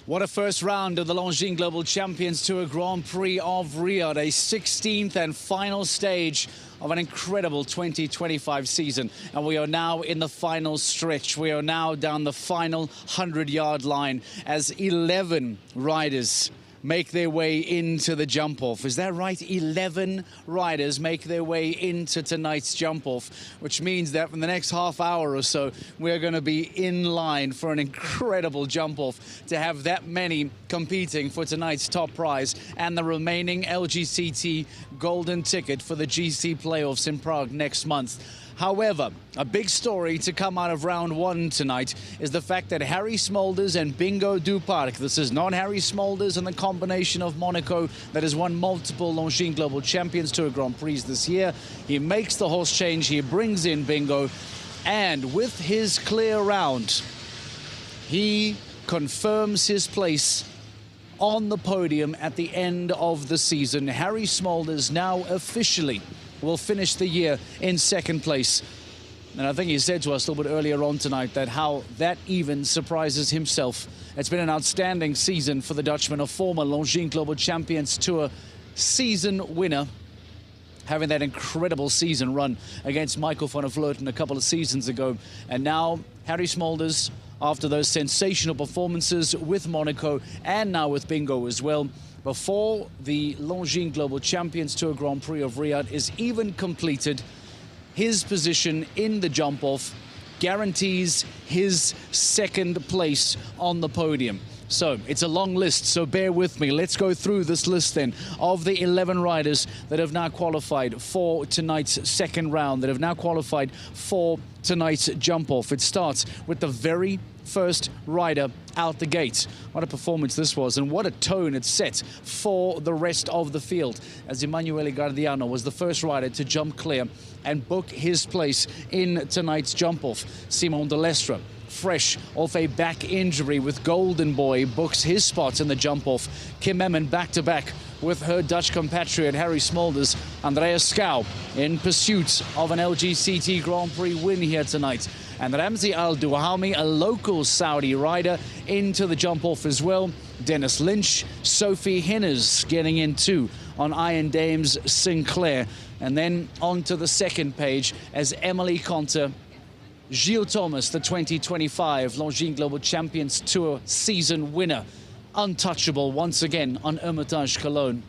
What a first round of the Longines Global Champions Tour Grand Prix of Riyadh, a 16th and final stage of an incredible 2025 season. And we are now in the final stretch. We are now down the final 100-yard line as 11 riders make their way into the jump-off. Is that right? 11 riders make their way into tonight's jump-off, which means that in the next half hour or so, we're going to be in line for an incredible jump-off to have that many competing for tonight's top prize and the remaining LGCT golden ticket for the GC playoffs in Prague next month. However, a big story to come out of round one tonight is the fact that Harry Smulders and Bingo Duparc, this is not Harry Smulders and the combination of Monaco that has won multiple Longines Global Champions Tour Grand Prix this year. He makes the horse change, he brings in Bingo, and with his clear round, he confirms his place on the podium at the end of the season. Harry Smulders now officially will finish the year in second place. And I think he said to us a little bit earlier on tonight that how that even surprises himself. It's been an outstanding season for the Dutchman, a former Longines Global Champions Tour season winner, having that incredible season run against Michael van der Vleuten a couple of seasons ago. And now Harry Smulders, after those sensational performances with Monaco and now with Bingo as well, before the Longines Global Champions Tour Grand Prix of Riyadh is even completed, his position in the jump-off guarantees his second place on the podium. So it's a long list, so bear with me. Let's go through this list then of the 11 riders that have now qualified for tonight's second round, that have now qualified for tonight's jump-off. It starts with the very first rider out the gate. What a performance this was, and what a tone it set for the rest of the field, as Emanuele Gardiano was the first rider to jump clear and book his place in tonight's jump-off. Simon de Lestre, fresh off a back injury with Golden Boy, books his spot in the jump-off. Kim Emmen back-to-back with her Dutch compatriot Harry Smulders. Andreas Schouw in pursuit of an LGCT Grand Prix win here tonight. And Ramzi Al Duhami, a local Saudi rider, into the jump-off as well. Dennis Lynch, Sophie Hinners getting in too on Iron Dames Sinclair. And then on to the second page as Emily Conter, Gilles Thomas, the 2025 Longines Global Champions Tour season winner, untouchable once again on Hermitage Cologne.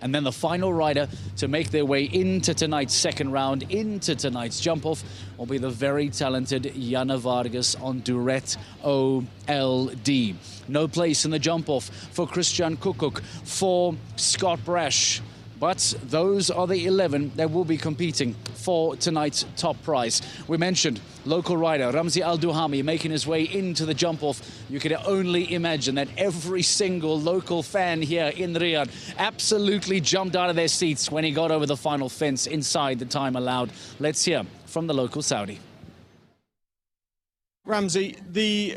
And then the final rider to make their way into tonight's second round, into tonight's jump-off, will be the very talented Jana Vargas on Duret OLD. No place in the jump-off for Christian Kukuk, for Scott Brash. But those are the 11 that will be competing for tonight's top prize. We mentioned local rider Ramzi Al Duhami making his way into the jump-off. You can only imagine that every single local fan here in Riyadh absolutely jumped out of their seats when he got over the final fence inside the time allowed. Let's hear from the local Saudi. Ramzi, the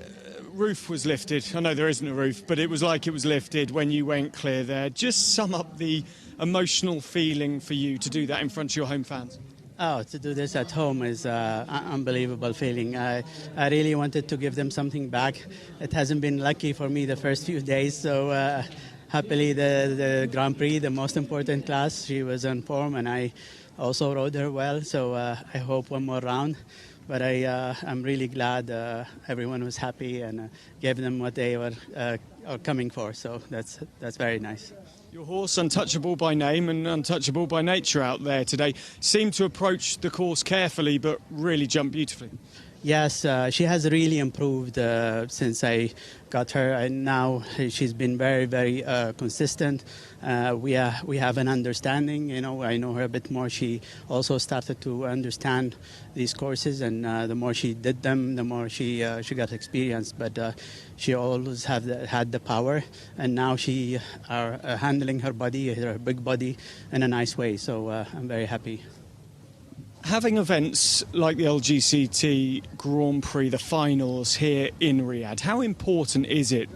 roof was lifted. I know there isn't a roof, but it was like it was lifted when you went clear there. Just sum up the emotional feeling for you to do that in front of your home fans. Oh, to do this at home is an unbelievable feeling. I really wanted to give them something back. It hasn't been lucky for me the first few days, so happily the Grand Prix, the most important class, she was on form and I also rode her well, so I hope one more round. But I'm really glad everyone was happy and gave them what they were are coming for, so that's very nice. Your horse, untouchable by name and untouchable by nature out there today, seemed to approach the course carefully but really jumped beautifully. Yes, she has really improved since I got her, and now she's been very, very consistent. We have an understanding. I know her a bit more. She also started to understand these courses, and the more she did them, the more she got experience. But she always had the power, and now she are handling her body, her big body, in a nice way. So I'm very happy. Having events like the LGCT Grand Prix, the finals here in Riyadh, how important is it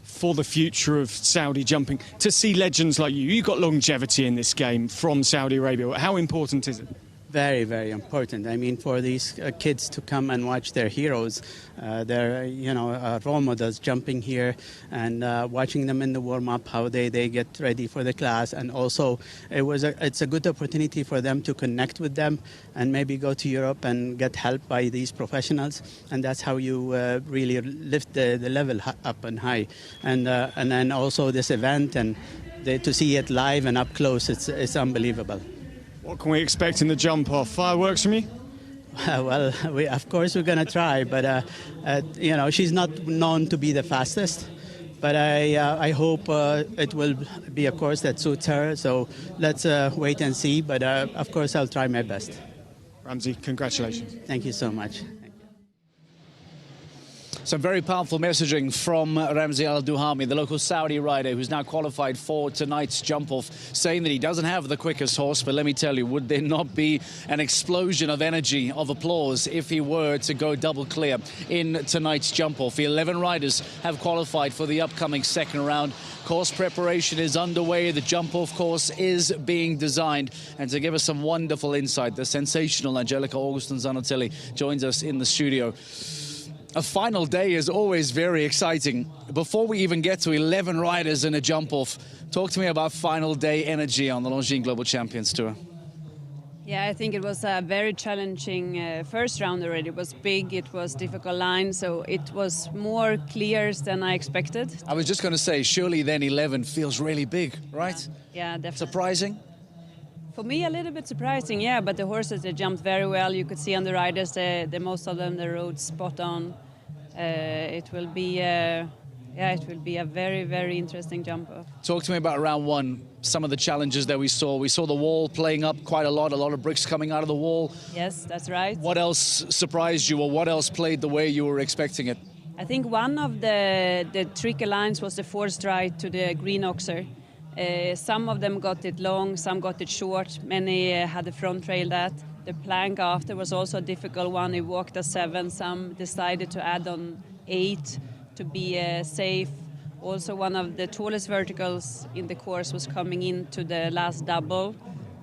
for the future of Saudi jumping to see legends like you? You've got longevity in this game from Saudi Arabia. How important is it? Very, very important. I mean, for these kids to come and watch their heroes, their role models jumping here, and watching them in the warm-up, how they get ready for the class, and also it's a good opportunity for them to connect with them and maybe go to Europe and get help by these professionals, and that's how you really lift the level up and high. And then also this event, and to see it live and up close, it's unbelievable. What can we expect in the jump-off? Fireworks from you? Well, of course we're going to try, but she's not known to be the fastest. But I hope it will be a course that suits her. So let's wait and see. But of course I'll try my best. Ramzi, congratulations. Thank you so much. Some very powerful messaging from Ramzi Al Duhami, the local Saudi rider who's now qualified for tonight's jump-off, saying that he doesn't have the quickest horse, but let me tell you, would there not be an explosion of energy, of applause, if he were to go double clear in tonight's jump-off? 11 riders have qualified for the upcoming second round. Course preparation is underway. The jump-off course is being designed. And to give us some wonderful insight, the sensational Angelica Augustin Zanotelli joins us in the studio. A final day is always very exciting. Before we even get to 11 riders in a jump-off, talk to me about final day energy on the Longines Global Champions Tour. Yeah, I think it was a very challenging first round already. It was big, it was difficult line, so it was more clears than I expected. I was just going to say, surely then 11 feels really big, right? Yeah, definitely. Surprising? For me, a little bit surprising, yeah, but the horses, they jumped very well. You could see on the riders, the most of them, the rode spot on. It will be a very, very interesting jump off. Talk to me about round one, some of the challenges that we saw. We saw the wall playing up quite a lot of bricks coming out of the wall. Yes, that's right. What else surprised you, or what else played the way you were expecting it? I think one of the tricky lines was the forced ride to the green oxer. Some of them got it long, some got it short. Many had the front rail that. The plank after was also a difficult one. It walked a 7. Some decided to add on 8 to be safe. Also, one of the tallest verticals in the course was coming into the last double.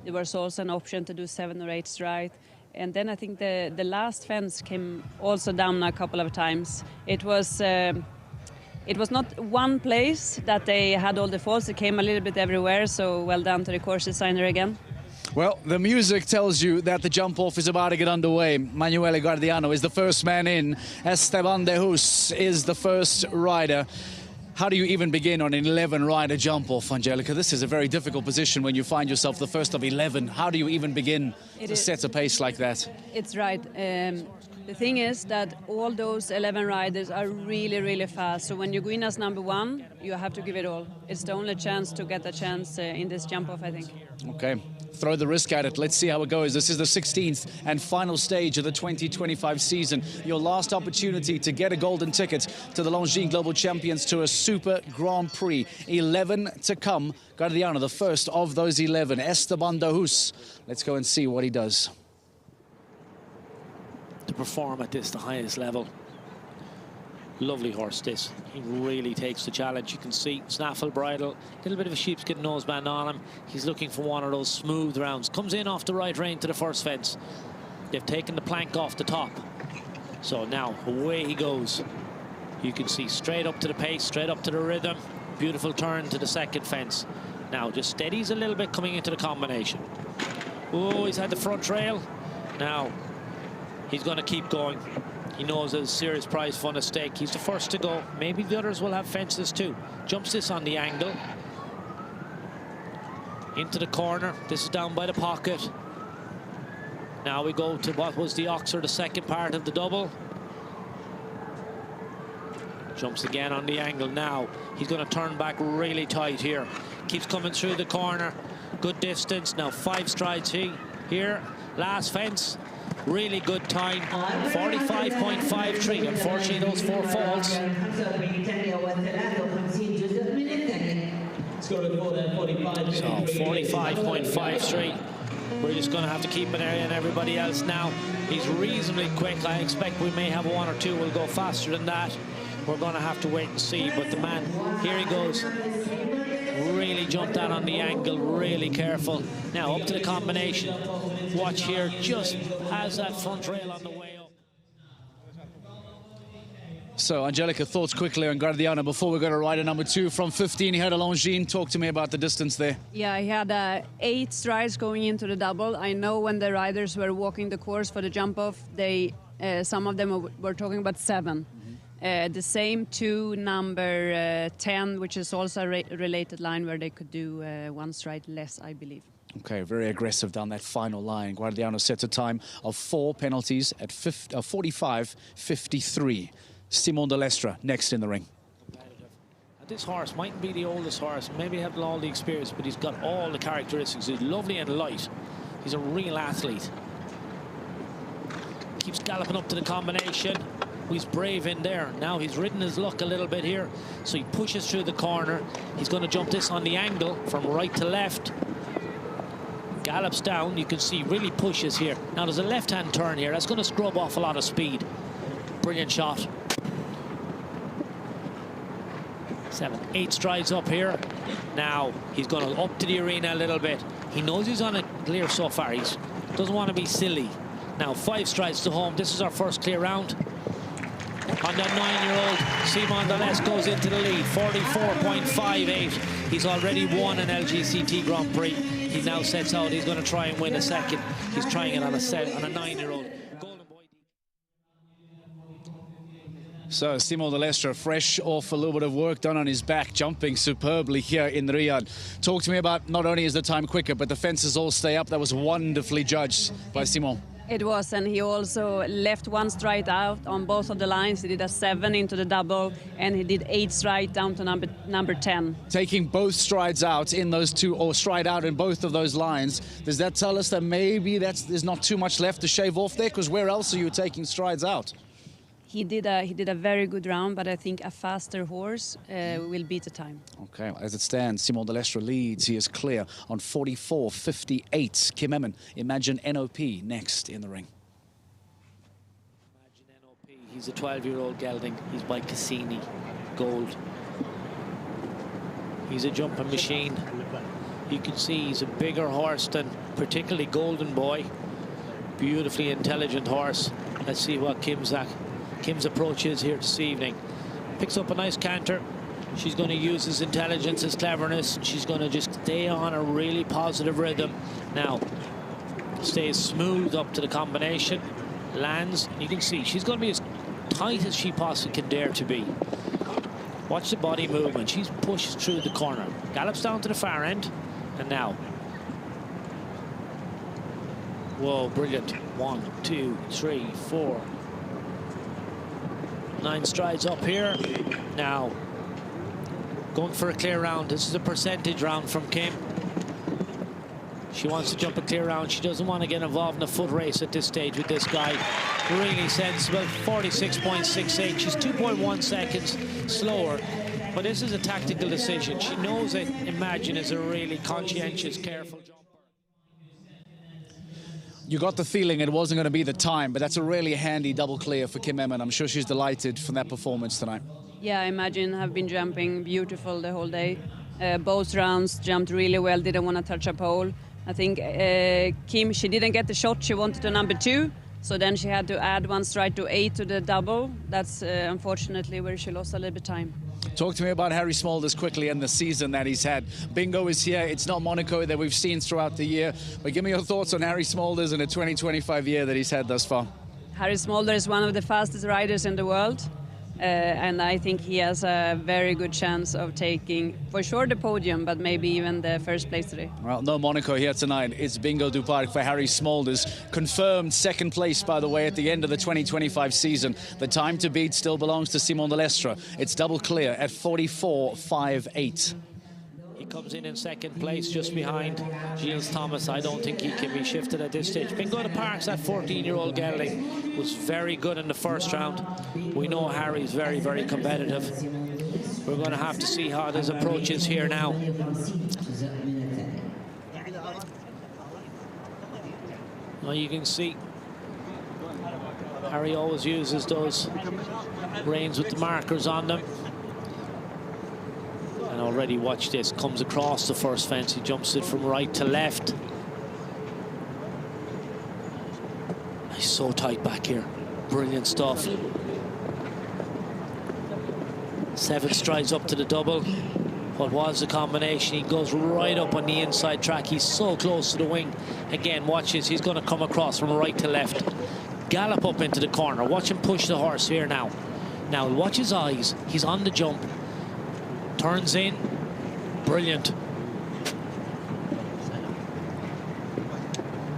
There was also an option to do 7 or 8 straight. And then I think the last fence came also down a couple of times. It was not one place that they had all the faults. It came a little bit everywhere, so well done to the course designer again. Well, the music tells you that the jump-off is about to get underway. Emanuele Guardiano is the first man in. Esteban de Hus is the first rider. How do you even begin on an 11-rider jump-off, Angelica? This is a very difficult position when you find yourself the first of 11. How do you even begin to set a pace like that? It's right. The thing is that all those 11 riders are really, really fast. So when you go in as number 1, you have to give it all. It's the only chance to get a chance in this jump-off, I think. Okay. Throw the risk at it. Let's see how it goes. This is the 16th and final stage of the 2025 season. Your last opportunity to get a golden ticket to the Longines Global Champions Tour Super Grand Prix. 11 to come. Guardiano, the first of those 11. Esteban de Hus. Let's go and see what he does. To perform at this, the highest level. Lovely horse, this. He really takes the challenge. You can see snaffle bridle, a little bit of a sheepskin noseband on him. He's looking for one of those smooth rounds. Comes in off the right rein to the first fence. They've taken the plank off the top. So now away he goes. You can see straight up to the pace, straight up to the rhythm. Beautiful turn to the second fence. Now just steadies a little bit coming into the combination. Oh, he's had the front rail. Now he's going to keep going. He knows there's a serious prize fund at stake. He's the first to go. Maybe the others will have fences too. Jumps this on the angle. Into the corner. This is down by the pocket. Now we go to what was the oxer, the second part of the double. Jumps again on the angle now. He's going to turn back really tight here. Keeps coming through the corner. Good distance. Now 5 strides here. Last fence. Really good time. 45.53. Unfortunately, those 4 falls. So 45.53. We're just going to have to keep an eye on everybody else now. He's reasonably quick. I expect we may have 1 or 2 will go faster than that. We're going to have to wait and see. But the man, here he goes. Really jumped out on the angle, really careful. Now up to the combination. Watch here, just has that front rail on the way up. So, Angelica, thoughts quickly on Guardiano before we go to rider number 2 from 15. He had a Longines. Talk to me about the distance there. Yeah, he had 8 strides going into the double. I know when the riders were walking the course for the jump off, some of them were talking about 7. The same to number 10, which is also a related line where they could do 1 stride less, I believe. Okay, very aggressive down that final line. Guardiano sets a time of 4 penalties at 45.53. Simon de Lestre next in the ring. This horse mightn't be the oldest horse, maybe have all the experience, but he's got all the characteristics. He's lovely and light. He's a real athlete. Keeps galloping up to the combination. He's brave in there. Now he's ridden his luck a little bit here, so he pushes through the corner. He's going to jump this on the angle from right to left. Gallops down. You can see really pushes here. Now there's a left-hand turn here. That's going to scrub off a lot of speed. Brilliant shot. 7, 8 strides up here. Now he's going to up to the arena a little bit. He knows he's on a clear so far. He doesn't want to be silly. Now 5 strides to home. This is our first clear round. On that 9-year-old, Simon de Lestre goes into the lead, 44.58. He's already won an LGCT Grand Prix. He now sets out, he's going to try and win a second. He's trying it on a 9-year-old. So Simon de Lestre, fresh off a little bit of work done on his back, jumping superbly here in Riyadh. Talk to me about, not only is the time quicker, but the fences all stay up. That was wonderfully judged by Simon. It was, and he also left 1 stride out on both of the lines. He did a 7 into the double, and he did 8 stride down to number 10. Taking both strides out in those 2, or stride out in both of those lines, does that tell us that maybe there's not too much left to shave off there? Because where else are you taking strides out? He did a very good round, but I think a faster horse will beat the time. Okay, as it stands, Simon de Lestre leads. He is clear on 44.58. Kim Emmen, Imagine NOP next in the ring. Imagine NOP. He's a 12-year-old gelding. He's by Cassini Gold. He's a jumping machine. You can see he's a bigger horse than particularly Golden Boy. Beautifully intelligent horse. Let's see what Kim's approach is here this evening. Picks up a nice canter. She's going to use his intelligence, his cleverness. She's going to just stay on a really positive rhythm. Now, stays smooth up to the combination. Lands. You can see she's going to be as tight as she possibly can dare to be. Watch the body movement. She's pushed through the corner. Gallops down to the far end. And now. Whoa, brilliant. 1, 2, 3, 4. 9 strides up here. Now, going for a clear round. This is a percentage round from Kim. She wants to jump a clear round. She doesn't want to get involved in a foot race at this stage with this guy. Really sensible. 46.68. She's 2.1 seconds slower. But this is a tactical decision. She knows that Imagine is a really conscientious, careful jumper. You got the feeling it wasn't going to be the time, but that's a really handy double clear for Kim Emmen. I'm sure she's delighted from that performance tonight. Yeah, Imagine have been jumping beautiful the whole day. Both rounds jumped really well, didn't want to touch a pole. I think Kim, she didn't get the shot she wanted to number 2, so then she had to add 1 stride to 8 to the double. That's unfortunately where she lost a little bit of time. Talk to me about Harry Smulders quickly and the season that he's had. Bingo is here. It's not Monaco that we've seen throughout the year. But give me your thoughts on Harry Smulders and the 2025 year that he's had thus far. Harry Smulders is one of the fastest riders in the world. And I think he has a very good chance of taking, for sure, the podium, but maybe even the first place today. Well, no Monaco here tonight. It's Bingo du Parc for Harry Smolders. Confirmed second place, by the way, at the end of the 2025 season. The time to beat still belongs to Simon Delestre. It's double clear at 44.58. He comes in second place, just behind Gilles Thomas. I don't think he can be shifted at this stage. Bingo du Parc, that 14-year-old gelding, was very good in the first round. We know Harry's very, very competitive. We're going to have to see how this approach is here now. Now you can see Harry always uses those reins with the markers on them. And already, watch this, comes across the first fence. He jumps it from right to left. He's so tight back here. Brilliant stuff. 7 strides up to the double. What was the combination? He goes right up on the inside track. He's so close to the wing. Again, watch this. He's going to come across from right to left. Gallop up into the corner. Watch him push the horse here now. Now, watch his eyes. He's on the jump. Turns in. Brilliant.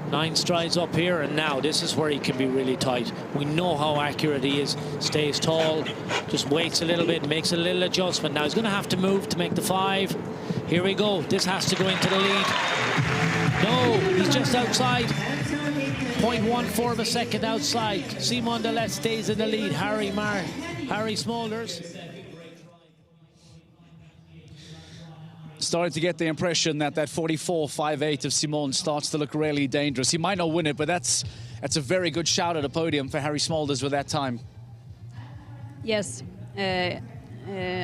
9 strides up here, and now this is where he can be really tight. We know how accurate he is. Stays tall, just waits a little bit, makes a little adjustment. Now he's going to have to move to make the 5. Here we go. This has to go into the lead. No, he's just outside. 0.14 of a second outside. Simon Delestre stays in the lead. Harry Smolders. Starting to get the impression that 44.58 of Simon starts to look really dangerous. He might not win it, but that's a very good shout at a podium for Harry Smolders with that time. Yes. I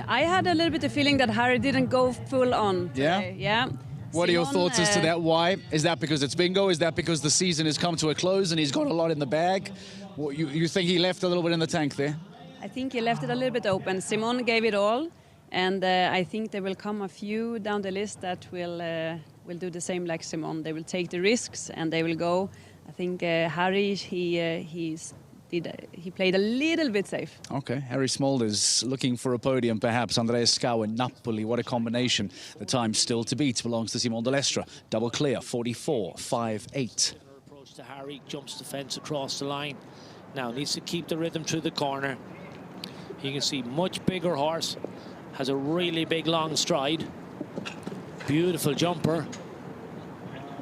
had a little bit of feeling that Harry didn't go full on today. Yeah. What are your thoughts as to that? Why? Is that because it's bingo? Is that because the season has come to a close and he's got a lot in the bag? What, you think he left a little bit in the tank there? I think he left it a little bit open. Simon gave it all. And I think there will come a few down the list that will do the same like Simon. They will take the risks and they will go. I think Harry, he played a little bit safe. Okay, Harry Smolders looking for a podium perhaps. Andrea Scow and Napoli, what a combination. The time still to beat belongs to Simon Delestre. Double clear, 44.58. Approach to Harry, jumps the fence across the line. Now needs to keep the rhythm through the corner. You can see much bigger horse. Has a really big long stride. Beautiful jumper.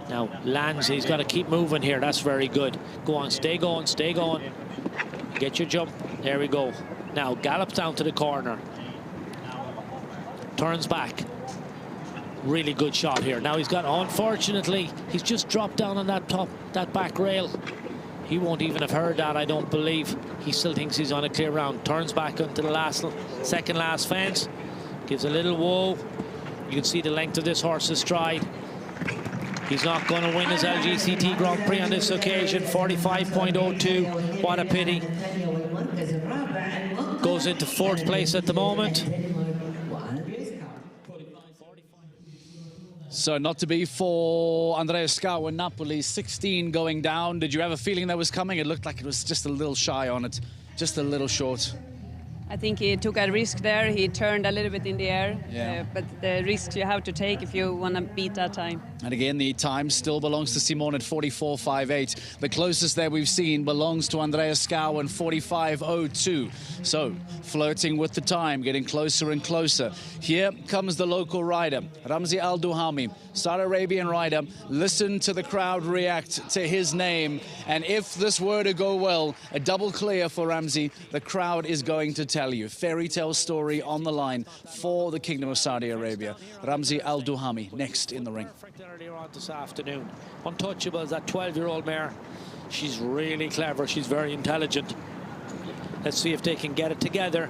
Now lands, he's got to keep moving here. That's very good. Go on, stay going, stay going. Get your jump. There we go. Now gallops down to the corner. Turns back. Really good shot here. Now he's got, unfortunately, he's just dropped down on that back rail. He won't even have heard that, I don't believe. He still thinks he's on a clear round. Turns back onto the second last fence. Gives a little whoa. You can see the length of this horse's stride. He's not going to win his LGCT Grand Prix on this occasion. 45.02. What a pity. Goes into 4th place at the moment. So not to be for Andrea Scow and Napoli. 16 going down. Did you have a feeling that was coming? It looked like it was just a little shy on it. Just a little short. I think he took a risk there. He turned a little bit in the air. Yeah. But the risks you have to take if you want to beat that time. And again, the time still belongs to Simon at 44.58. The closest that we've seen belongs to Andrea Scow and 45.02. So, flirting with the time, getting closer and closer. Here comes the local rider, Ramzi Al Duhami, Saudi Arabian rider. Listen to the crowd react to his name. And if this were to go well, a double clear for Ramzi, the crowd is going to tell you. Fairy tale story on the line for the Kingdom of Saudi Arabia. Ramzi Al Duhami next in the ring. Earlier on this afternoon, Untouchable is that 12-year-old mare. She's really clever. She's very intelligent. Let's see if they can get it together.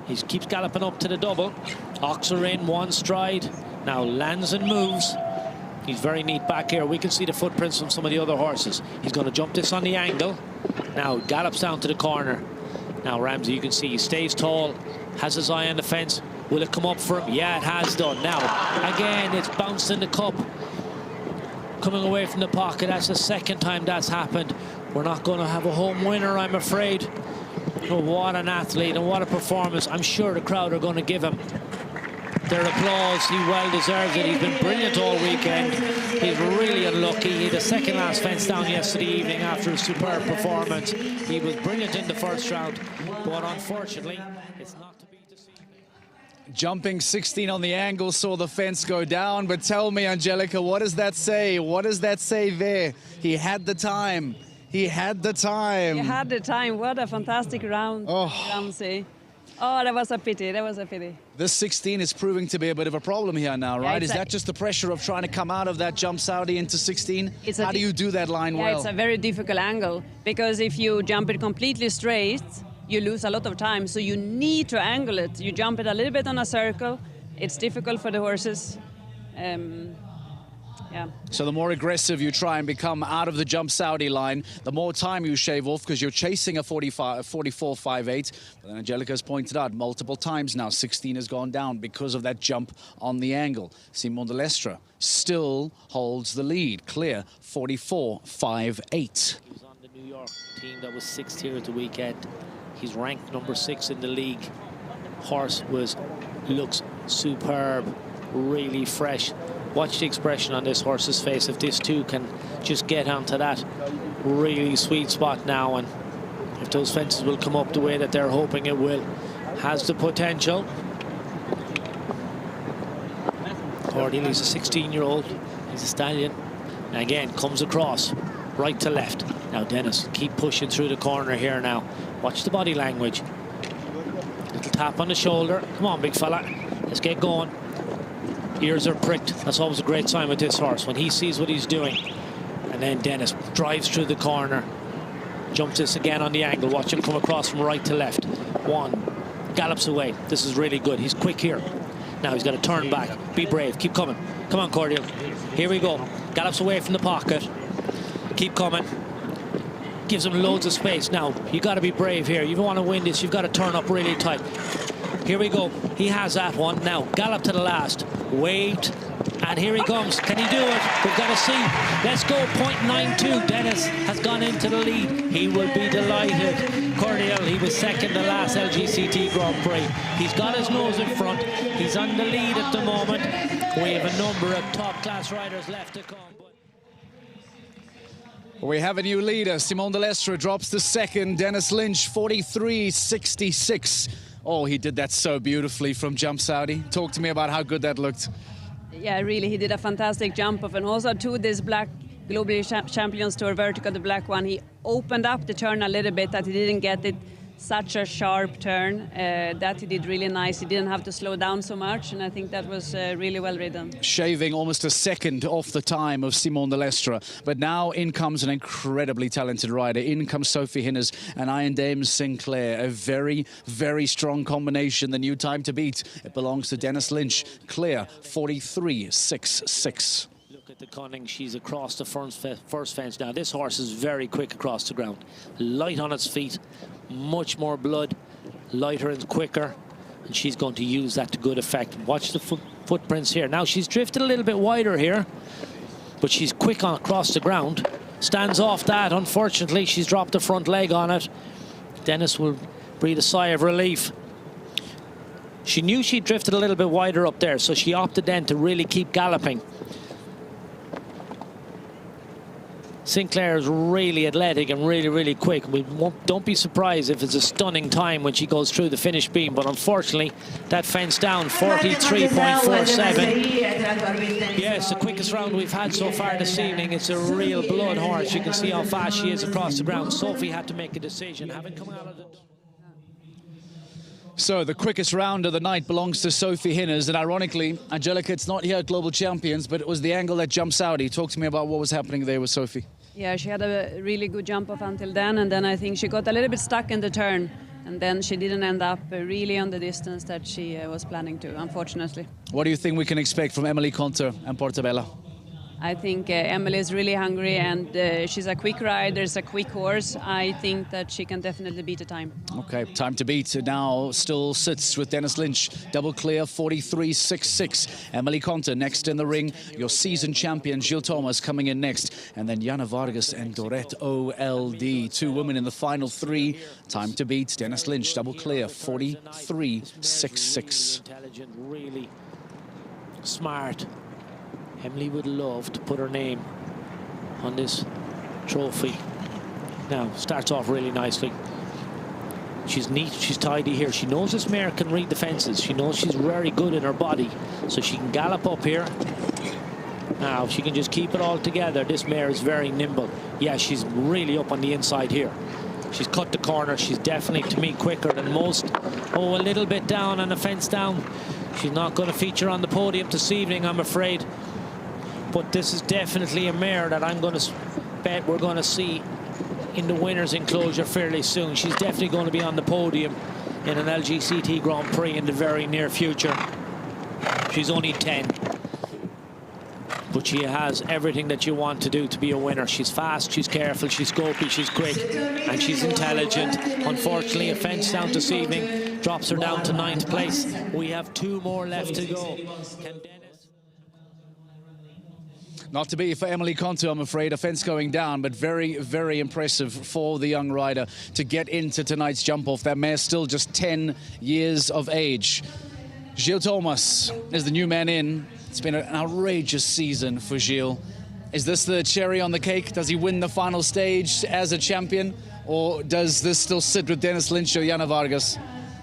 He keeps galloping up to the double. Ox are in, 1 stride. Now lands and moves. He's very neat back here. We can see the footprints from some of the other horses. He's going to jump this on the angle. Now gallops down to the corner. Now Ramsey, you can see he stays tall, has his eye on the fence. Will it come up for him? Yeah, it has done. Now, again, it's bounced in the cup. Coming away from the pocket. That's the second time that's happened. We're not going to have a home winner, I'm afraid. Oh, what an athlete and what a performance. I'm sure the crowd are going to give him their applause. He well deserves it. He's been brilliant all weekend. He's really unlucky. He had a second last fence down yesterday evening after a superb performance. He was brilliant in the first round, but unfortunately, it's not to be deceived. Jumping 16 on the angle, saw the fence go down. But tell me, Angelica, what does that say? What does that say there? He had the time. He had the time. He had the time. What a fantastic round, Ramsey. Oh, that was a pity. That was a pity. This 16 is proving to be a bit of a problem here now, right? Is that just the pressure of trying to come out of that jump Saudi into 16? How do you do that line well? It's a very difficult angle, because if you jump it completely straight, you lose a lot of time. So you need to angle it. You jump it a little bit on a circle. It's difficult for the horses. Yeah. So the more aggressive you try and become out of the jump Saudi line, the more time you shave off, because you're chasing a 44.58. But then Angelica's pointed out multiple times now, 16 has gone down because of that jump on the angle. Simon de Lestre still holds the lead, clear 44.58. He was on the New York team that was 6th here at the weekend. He's ranked number 6 in the league. Horse looks superb, really fresh. Watch the expression on this horse's face. If this too can just get onto that really sweet spot now, and if those fences will come up the way that they're hoping it will, has the potential. Cordial, he's a 16-year-old. He's a stallion. And again, comes across right to left. Now Dennis, keep pushing through the corner here now. Watch the body language. Little tap on the shoulder. Come on, big fella. Let's get going. Ears are pricked. That's always a great sign with this horse, when he sees what he's doing. And then Dennis drives through the corner. Jumps this again on the angle. Watch him come across from right to left. One. Gallops away. This is really good. He's quick here. Now he's got to turn back. Be brave. Keep coming. Come on, Cordial. Here we go. Gallops away from the pocket. Keep coming. Gives him loads of space. Now, you got to be brave here. You don't want to win this. You've got to turn up really tight. Here we go. He has that one. Now, gallop to the last. Wait. And here he comes. Can he do it? We've got to see. Let's go. 0.92. Dennis has gone into the lead. He will be delighted. Cordial, he was second the last LGCT Grand Prix. He's got his nose in front. He's on the lead at the moment. We have a number of top-class riders left to come. We have a new leader. Simon de Lestre drops to second. Dennis Lynch, 43.66. Oh, he did that so beautifully from Jump Saudi. Talk to me about how good that looked. Yeah, really, he did a fantastic jump off, and also to this black Global Champions Tour vertical, the black one, he opened up the turn a little bit, that he didn't get it such a sharp turn. That he did really nice. He didn't have to slow down so much, and I think that was really well ridden. Shaving almost a second off the time of Simon de Lestre. But now in comes an incredibly talented rider. In comes Sophie Hinners and Iron Dame Sinclair. A very, very strong combination. The new time to beat. It belongs to Dennis Lynch. Clear 43.66. Look at the cunning. She's across the first fence now. This horse is very quick across the ground. Light on its feet. Much more blood. Lighter and quicker. And she's going to use that to good effect. Watch the footprints here. Now she's drifted a little bit wider here, but she's quick on across the ground. Stands off that. Unfortunately, she's dropped the front leg on it. Dennis will breathe a sigh of relief. She knew she drifted a little bit wider up there, so she opted then to really keep galloping. Sinclair is really athletic and really, really quick. Don't be surprised if it's a stunning time when she goes through the finish beam. But unfortunately, that fence down, 43.47. Yes, the quickest round we've had so far this evening. It's a real blood horse. You can see how fast she is across the ground. Sophie had to make a decision, having come out of the... So the quickest round of the night belongs to Sophie Hinners. And ironically, Angelica, it's not here at Global Champions, but it was the angle that jumped Saudi. Talk to me about what was happening there with Sophie. Yeah, she had a really good jump off until then, and then I think she got a little bit stuck in the turn, and then she didn't end up really on the distance that she was planning to, unfortunately. What do you think we can expect from Emily Conter and Portabella? I think Emily is really hungry, and she's a quick rider, it's a quick horse. I think that she can definitely beat the time. Okay, time to beat now still sits with Dennis Lynch. Double clear, 43.66. Emily Conter next in the ring. Your season champion, Gilles Thomas, coming in next. And then Jana Vargas and Dorette OLD. Two women in the final three. Time to beat Dennis Lynch. Double clear, 43.66. Intelligent, really smart. Emily would love to put her name on this trophy. Now, starts off really nicely. She's neat, she's tidy here. She knows this mare can read the fences. She knows she's very good in her body, so she can gallop up here. Now, if she can just keep it all together, this mare is very nimble. Yeah, she's really up on the inside here. She's cut the corner. She's definitely, to me, quicker than most. Oh, a little bit down on the fence down. She's not going to feature on the podium this evening, I'm afraid. But this is definitely a mare that I'm going to bet we're going to see in the winner's enclosure fairly soon. She's definitely going to be on the podium in an LGCT Grand Prix in the very near future. She's only 10. But she has everything that you want to do to be a winner. She's fast, she's careful, she's scopy, she's quick, and she's intelligent. Unfortunately, a fence down this evening drops her down to 9th place. We have 2 more left to go. Can Dennis... Not to be for Emily Conter, I'm afraid. A fence going down, but very, very impressive for the young rider to get into tonight's jump-off. That mare still just 10 years of age. Gilles Thomas is the new man in. It's been an outrageous season for Gilles. Is this the cherry on the cake? Does he win the final stage as a champion? Or does this still sit with Dennis Lynch or Jana Vargas?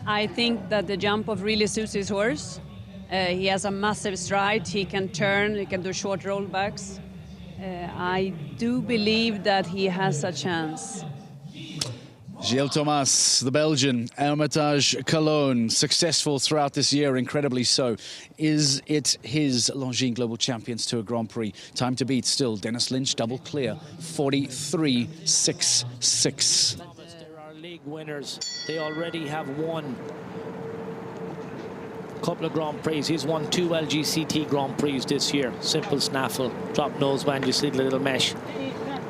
I think that the jump-off really suits his horse. He has a massive stride, he can turn, he can do short rollbacks. I do believe that he has a chance. Gilles Thomas, the Belgian, Hermitage Cologne, successful throughout this year, incredibly so. Is it his Longines Global Champions Tour Grand Prix? Time to beat still. Dennis Lynch, double clear, 43.66. There are league winners. They already have won couple of Grand Prix. He's won 2 LGCT Grand Prix this year. Simple snaffle, drop noseband, you see the little mesh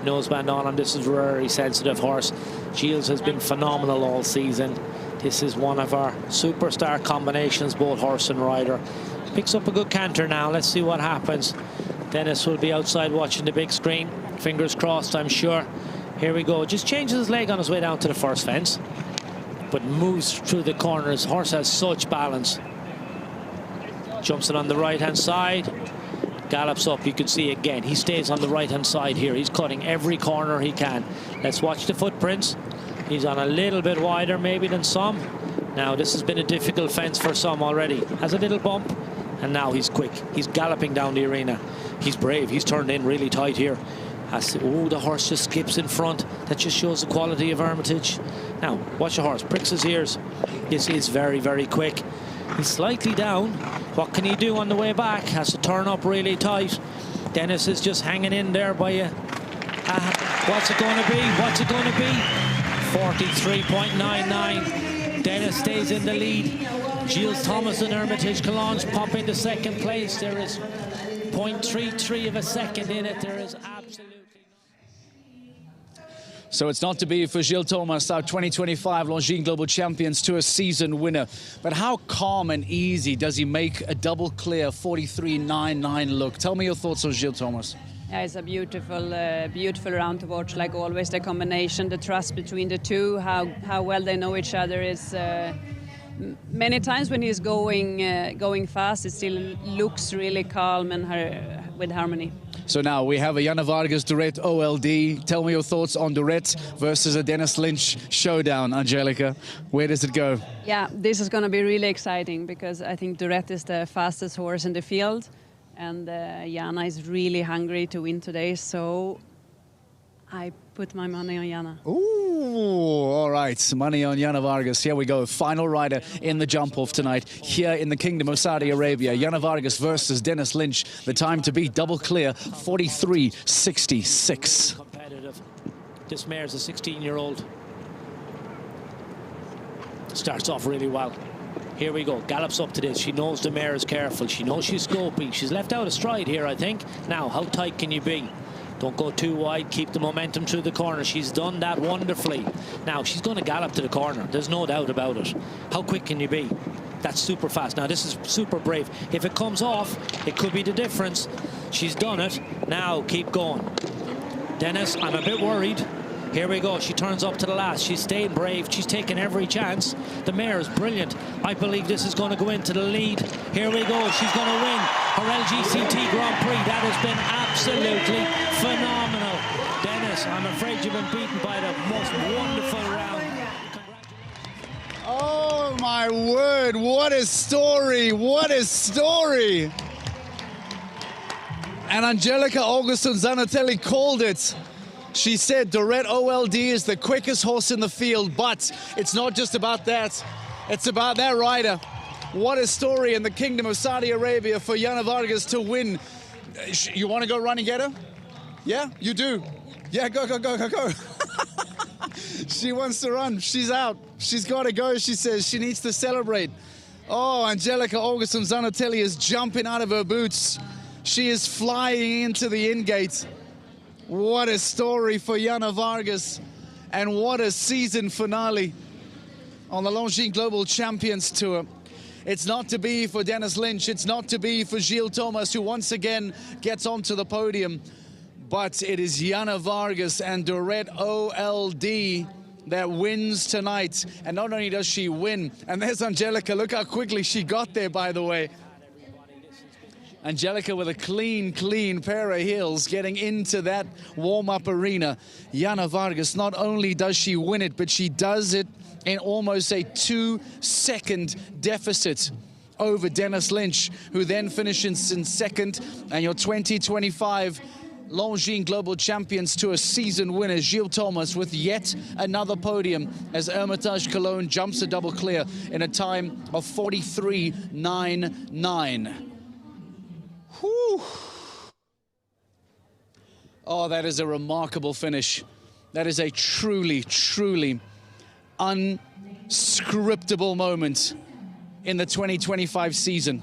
noseband on him. This is a very sensitive horse. Gilles has been phenomenal all season. This is one of our superstar combinations, both horse and rider. Picks up a good canter now. Let's see what happens. Dennis will be outside watching the big screen. Fingers crossed, I'm sure. Here we go. Just changes his leg on his way down to the first fence, but moves through the corners. Horse has such balance. Jumps it on the right-hand side, gallops up. You can see again, he stays on the right-hand side here. He's cutting every corner he can. Let's watch the footprints. He's on a little bit wider maybe than some. Now, this has been a difficult fence for some already. Has a little bump, and now he's quick. He's galloping down the arena. He's brave. He's turned in really tight here. Oh, the horse just skips in front. That just shows the quality of Hermitage. Now, watch the horse. Pricks his ears. This is very, very quick. He's slightly down. What can he do on the way back? Has to turn up really tight. Dennis is just hanging in there by you. What's it going to be? What's it going to be? 43.99. Dennis stays in the lead. Gilles Thomas and Hermitage Cologne pop into second place. There is 0.33 of a second in it. There is absolutely... So it's not to be for Gilles Thomas, our 2025 Longines Global Champions Tour season winner. But how calm and easy does he make a double clear 43.99 look? Tell me your thoughts on Gilles Thomas. Yeah, it's a beautiful, beautiful round to watch. Like always, the combination, the trust between the two, how well they know each other is. Many times when he's going fast, it still looks really calm and with harmony. So now we have a Jana Vargas Dorette OLD. Tell me your thoughts on Dorette versus a Dennis Lynch showdown, Angelica. Where does it go? Yeah, this is going to be really exciting because I think Dorette is the fastest horse in the field, and Jana is really hungry to win today. So I put my money on Jana. Ooh, all right. Money on Jana Vargas. Here we go. Final rider in the jump-off tonight here in the Kingdom of Saudi Arabia. Jana Vargas versus Dennis Lynch. The time to beat double clear, 43.66. Competitive. This mare is a 16-year-old. Starts off really well. Here we go, gallops up to this. She knows the mare is careful. She knows she's scoping. She's left out of stride here, I think. Now, how tight can you be? Don't go too wide. Keep the momentum through the corner. She's done that wonderfully. Now, she's going to gallop to the corner. There's no doubt about it. How quick can you be? That's super fast. Now, this is super brave. If it comes off, it could be the difference. She's done it. Now, keep going. Dennis, I'm a bit worried. Here we go. She turns up to the last. She's staying brave. She's taking every chance. The mare is brilliant. I believe this is going to go into the lead. Here we go. She's going to win her LGCT Grand Prix. That has been absolutely phenomenal. Dennis, I'm afraid you've been beaten by the most wonderful round. Oh my word, what a story, what a story. And Angelica Augustin-Zanatelli called it. She said Dorette OLD is the quickest horse in the field, but it's not just about that. It's about that rider. What a story in the Kingdom of Saudi Arabia for Yana Vargas to win. You want to go run and get her? Yeah, you do. Yeah, go, go, go, go, go. She wants to run. She's out. She's got to go, she says. She needs to celebrate. Oh, Angelica Augustin-Zanatelli is jumping out of her boots. She is flying into the in-gate. What a story for Yana Vargas. And what a season finale on the Longines Global Champions Tour. It's not to be for Dennis Lynch. It's not to be for Gilles Thomas, who once again gets onto the podium. But it is Yana Vargas and Dorette OLD that wins tonight. And not only does she win, and there's Angelica. Look how quickly she got there, by the way. Angelica with a clean pair of heels getting into that warm-up arena. Yana Vargas, not only does she win it, but she does it in almost a 2-second deficit over Dennis Lynch, who then finishes in second. And your 2025 Longines Global Champions Tour season winner, Gilles Thomas, with yet another podium as Hermitage Cologne jumps a double clear in a time of 43.99. Whew. Oh, that is a remarkable finish. That is a truly unscriptable moment in the 2025 season.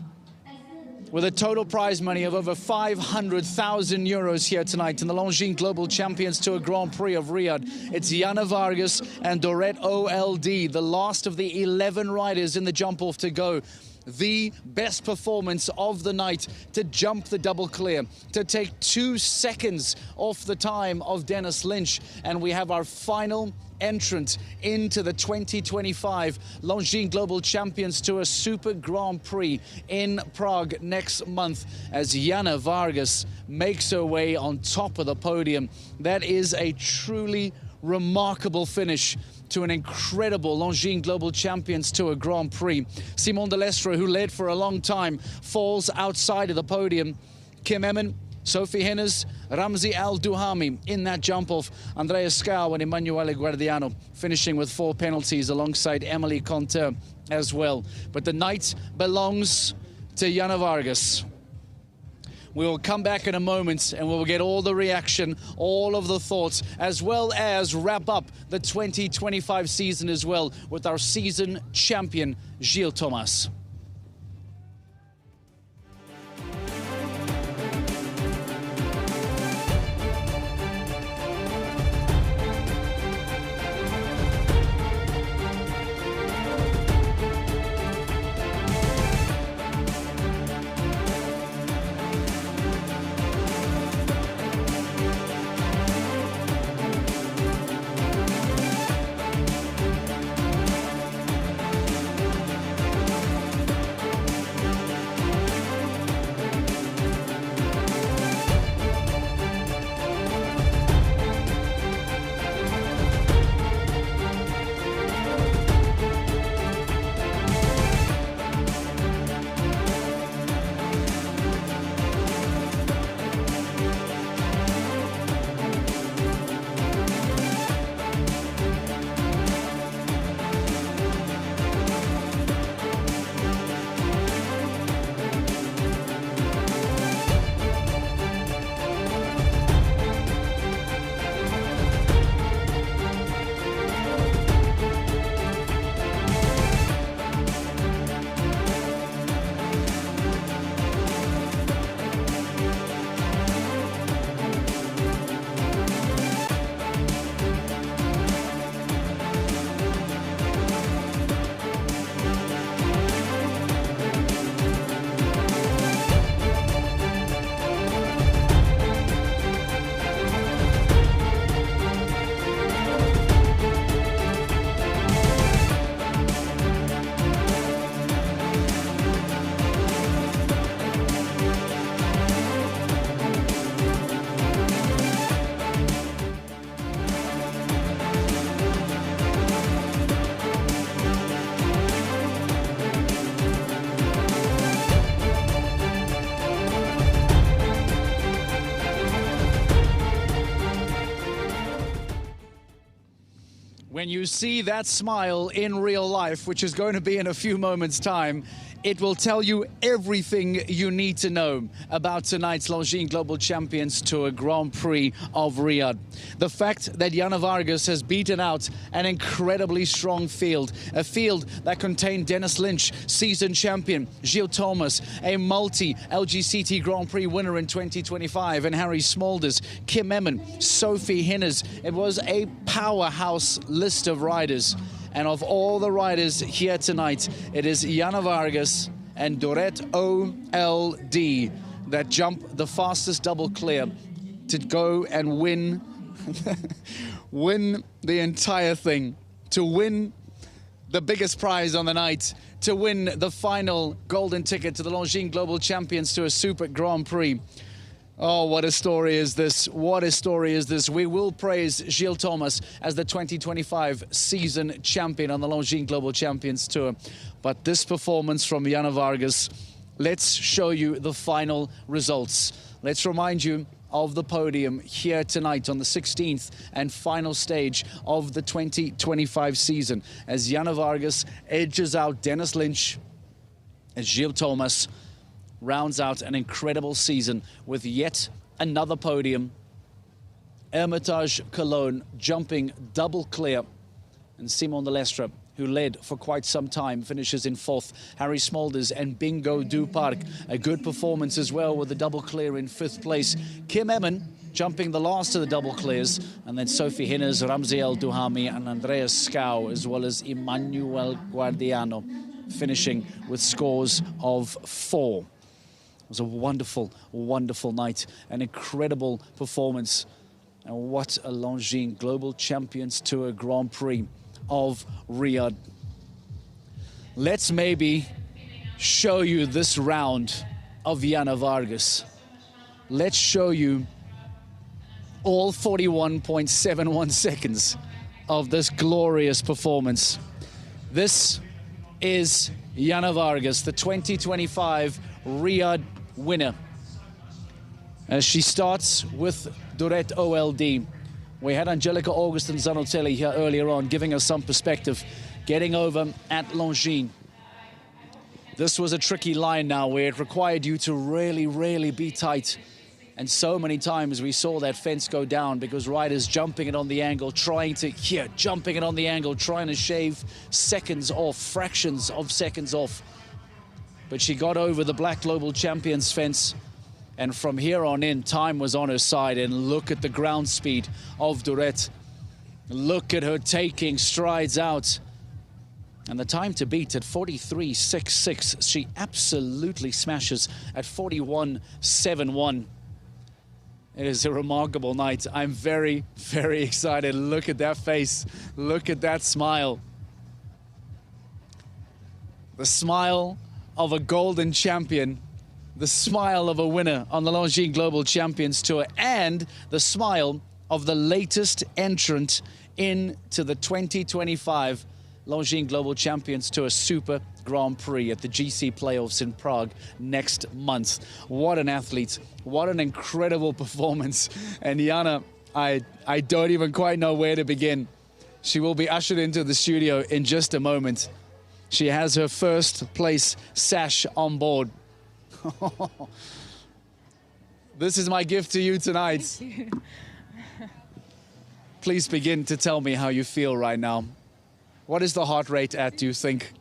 With a total prize money of over 500,000 euros here tonight in the Longines Global Champions Tour Grand Prix of Riyadh. It's Yana Vargas and Dorette OLD, the last of the 11 riders in the jump-off to go. The best performance of the night to jump the double clear, to take 2 seconds off the time of Dennis Lynch. And we have our final entrant into the 2025 Longines Global Champions Tour Super Grand Prix in Prague next month as Yana Vargas makes her way on top of the podium. That is a truly remarkable finish to an incredible Longines Global Champions Tour Grand Prix. Simon Delestre, who led for a long time, falls outside of the podium. Kim Emmen, Sophie Hinners, Ramzi Al-Duhami in that jump-off. Andrea Scao and Emanuele Guardiano finishing with 4 penalties alongside Emily Conter as well. But the night belongs to Yana Vargas. We will come back in a moment and we'll get all the reaction, all of the thoughts, as well as wrap up the 2025 season as well with our season champion, Gilles Thomas. When you see that smile in real life, which is going to be in a few moments' time, it will tell you everything you need to know about tonight's Longines Global Champions Tour Grand Prix of Riyadh. The fact that Jana Vargas has beaten out an incredibly strong field, a field that contained Dennis Lynch, season champion, Gilles Thomas, a multi-LGCT Grand Prix winner in 2025, and Harry Smulders, Kim Emmen, Sophie Hinners. It was a powerhouse list of riders. And of all the riders here tonight, it is Jana Vargas and Dorette OLD that jump the fastest double clear to go and win, win the entire thing, to win the biggest prize on the night, to win the final golden ticket to the Longines Global Champions Tour Super Grand Prix. Oh, what a story is this. What a story is this. We will praise Gilles Thomas as the 2025 season champion on the Longines Global Champions Tour. But this performance from Jana Vargas, let's show you the final results. Let's remind you of the podium here tonight on the 16th and final stage of the 2025 season as Jana Vargas edges out Dennis Lynch, as Gilles Thomas rounds out an incredible season with yet another podium. Hermitage Cologne jumping double clear, and Simon de Lestre, who led for quite some time, finishes in 4th. Harry Smulders and Bingo du Parc, a good performance as well with the double clear in 5th place. Kim Emmen jumping the last of the double clears, and then Sophie Hinners, Ramziel Duhami and Andreas Skau, as well as Emmanuel Guardiano, finishing with scores of 4. It was a wonderful, wonderful night, an incredible performance. And what a Longines Global Champions Tour Grand Prix of Riyadh. Let's maybe show you this round of Jana Vargas. Let's show you all 41.71 seconds of this glorious performance. This is Jana Vargas, the 2025 Riyadh winner, as she starts with Dorette OLD. We had Angelica Augustin Zanotelli here earlier on, giving us some perspective, getting over at Longines. This was a tricky line now, where it required you to really, really be tight. And so many times we saw that fence go down because riders jumping it on the angle, jumping it on the angle, trying to shave seconds off, fractions of seconds off. But she got over the Black Global Champions fence, and from here on in, time was on her side. And look at the ground speed of Dorette. Look at her taking strides out. And the time to beat at 43.66. She absolutely smashes at 41.71. It is a remarkable night. I'm very, very excited. Look at that face. Look at that smile. The smile of a golden champion, the smile of a winner on the Longines Global Champions Tour, and the smile of the latest entrant into the 2025 Longines Global Champions Tour Super Grand Prix at the GC Playoffs in Prague next month. What an athlete, what an incredible performance. And Jana, I don't even quite know where to begin. She will be ushered into the studio in just a moment. She has her first place sash on board. This is my gift to you tonight. Thank you. Please begin to tell me how you feel right now. What is the heart rate at, do you think?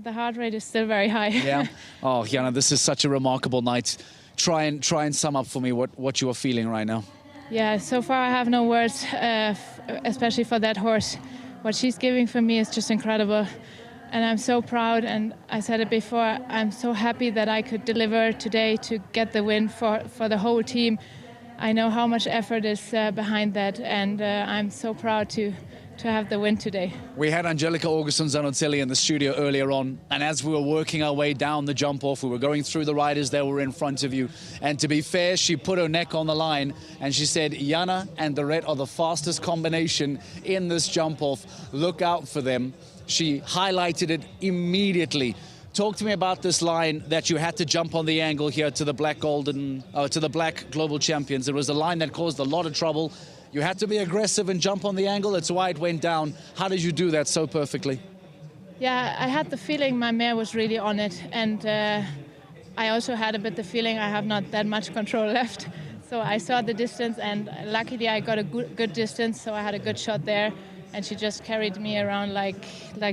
The heart rate is still very high. Yeah. Oh, Jana, this is such a remarkable night. Try and sum up for me what you are feeling right now. Yeah, so far I have no words, especially for that horse. What she's giving for me is just incredible. And I'm so proud, and I said it before, I'm so happy that I could deliver today to get the win for the whole team. I know how much effort is behind that, and I'm so proud to have the win today. We had Angelica Augustin Zanotelli in the studio earlier on, and as we were working our way down the jump off, we were going through the riders that were in front of you. And to be fair, she put her neck on the line and she said, Jana and Dorette are the fastest combination in this jump off. Look out for them. She highlighted it immediately Talk to me about this line that you had to jump on the angle here to the black global champions. It was a line that caused a lot of trouble. You had to be aggressive and jump on the angle. That's why it went down. How did you do that so perfectly? Yeah, I had the feeling my mare was really on it, and I also had a bit the feeling I have not that much control left. So I saw the distance, and luckily I got a good distance, so I had a good shot there. And she just carried me around like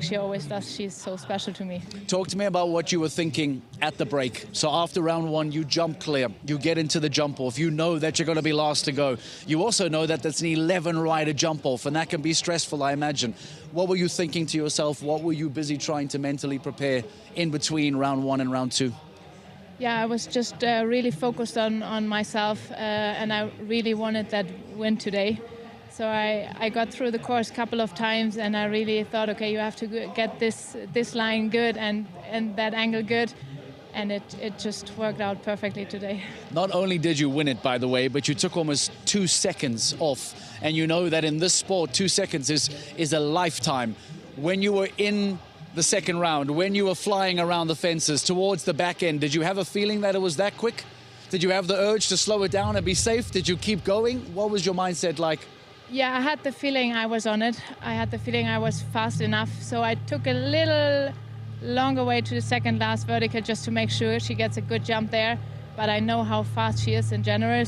she always does. She's so special to me. Talk to me about what you were thinking at the break. So after round one, you jump clear. You get into the jump off. You know that you're going to be last to go. You also know that that's an 11-rider jump off, and that can be stressful, I imagine. What were you thinking to yourself? What were you busy trying to mentally prepare in between round one and round two? Yeah, I was just really focused on myself, and I really wanted that win today. So I got through the course a couple of times, and I really thought, okay, you have to get this line good and that angle good, and it just worked out perfectly today. Not only did you win it, by the way, but you took almost 2 seconds off, and you know that in this sport, 2 seconds is a lifetime. When you were in the second round, when you were flying around the fences towards the back end, did you have a feeling that it was that quick? Did you have the urge to slow it down and be safe? Did you keep going? What was your mindset like? Yeah, I had the feeling I was on it. I had the feeling I was fast enough. So I took a little longer way to the second last vertical just to make sure she gets a good jump there. But I know how fast she is in general.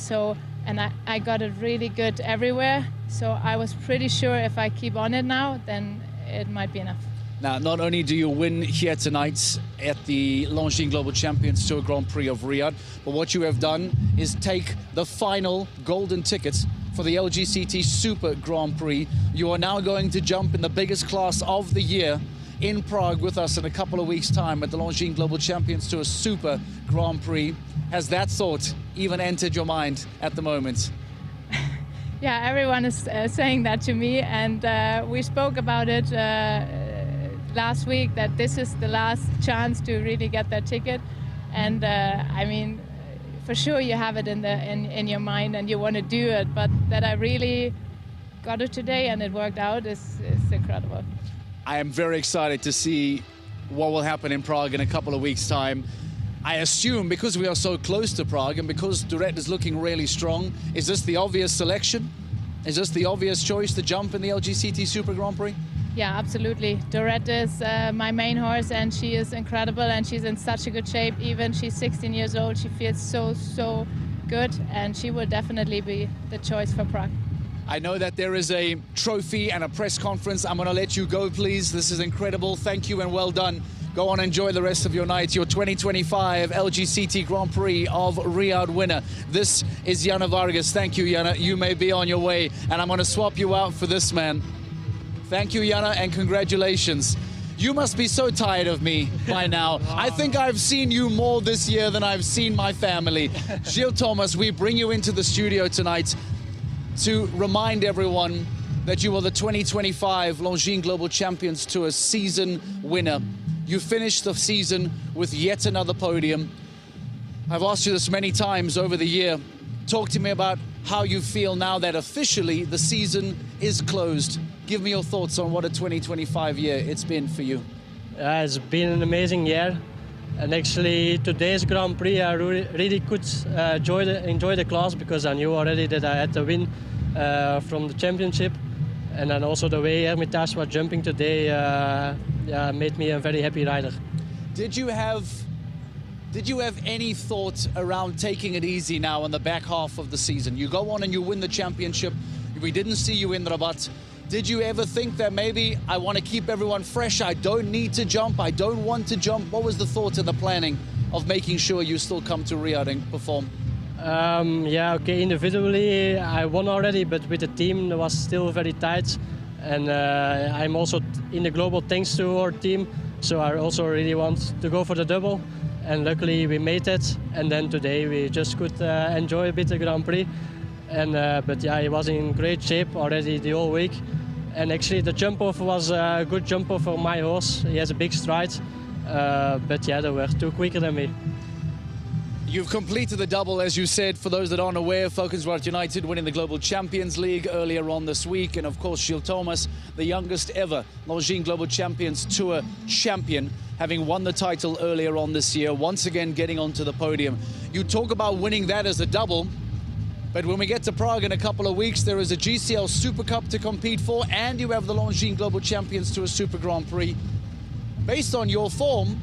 And I got it really good everywhere. So I was pretty sure if I keep on it now, then it might be enough. Now, not only do you win here tonight at the Longines Global Champions Tour Grand Prix of Riyadh, but what you have done is take the final golden ticket for the LGCT Super Grand Prix. You are now going to jump in the biggest class of the year in Prague with us in a couple of weeks' time at the Longines Global Champions Tour Super Grand Prix. Has that thought even entered your mind at the moment? Yeah, everyone is saying that to me, and we spoke about it last week, that this is the last chance to really get that ticket. And I mean, for sure you have it in your mind and you want to do it, but that I really got it today and it worked out is incredible. I am very excited to see what will happen in Prague in a couple of weeks' time. I assume because we are so close to Prague and because Dorette is looking really strong, is this the obvious selection? Is this the obvious choice to jump in the LGCT Super Grand Prix? Yeah, absolutely. Dorette is my main horse, and she is incredible, and she's in such a good shape. Even she's 16 years old, she feels so good, and she will definitely be the choice for Prague. I know that there is a trophy and a press conference. I'm going to let you go, please. This is incredible. Thank you and well done. Go on, enjoy the rest of your night. Your 2025 LGCT Grand Prix of Riyadh winner. This is Jana Vargas. Thank you, Jana. You may be on your way, and I'm going to swap you out for this man. Thank you, Jana, and congratulations. You must be so tired of me by now. I think I've seen you more this year than I've seen my family. Gilles Thomas, we bring you into the studio tonight to remind everyone that you are the 2025 Longines Global Champions Tour season winner. You finished the season with yet another podium. I've asked you this many times over the year. Talk to me about how you feel now that officially the season is closed. Give me your thoughts on what a 2025 year it's been for you. It's been an amazing year. And actually today's Grand Prix I really could enjoy the class because I knew already that I had to win from the championship. And then also the way Hermitage was jumping today made me a very happy rider. Did you have any thought around taking it easy now in the back half of the season? You go on and you win the championship. We didn't see you in Rabat. Did you ever think that maybe I want to keep everyone fresh, I don't need to jump, I don't want to jump? What was the thought and the planning of making sure you still come to Riyadh and perform? Individually I won already, but with the team it was still very tight. And I'm also in the global thanks to our team, so I also really want to go for the double. And luckily we made it, and then today we just could enjoy a bit the Grand Prix. But yeah, he was in great shape already the whole week. And actually the jump off was a good jump off for my horse. He has a big stride, but yeah, they were too quicker than me. You've completed the double, as you said. For those that aren't aware, Valkenswaard United winning the Global Champions League earlier on this week. And of course, Gilles Thomas, the youngest ever Longines Global Champions Tour champion, having won the title earlier on this year, once again getting onto the podium. You talk about winning that as a double, but when we get to Prague in a couple of weeks, there is a GCL Super Cup to compete for, and you have the Longines Global Champions Tour Super Grand Prix. Based on your form,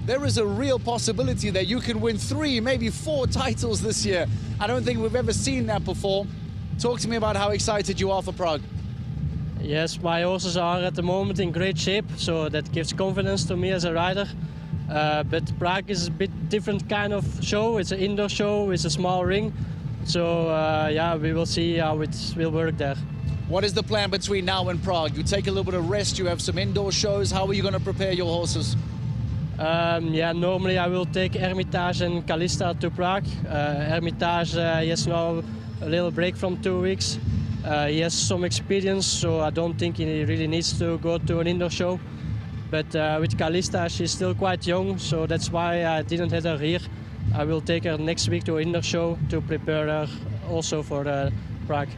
there is a real possibility that you can win 3, maybe 4 titles this year. I don't think we've ever seen that before. Talk to me about how excited you are for Prague. Yes, my horses are at the moment in great shape, so that gives confidence to me as a rider. But Prague is a bit different kind of show. It's an indoor show, it's a small ring. So yeah, we will see how it will work there. What is the plan between now and Prague? You take a little bit of rest, you have some indoor shows. How are you going to prepare your horses? Yeah, normally I will take Hermitage and Calista to Prague. Hermitage, he has now a little break from 2 weeks. He has some experience, so I don't think he really needs to go to an indoor show. But with Calista, she's still quite young, so that's why I didn't have her here. I will take her next week to an indoor show to prepare her also for Prague.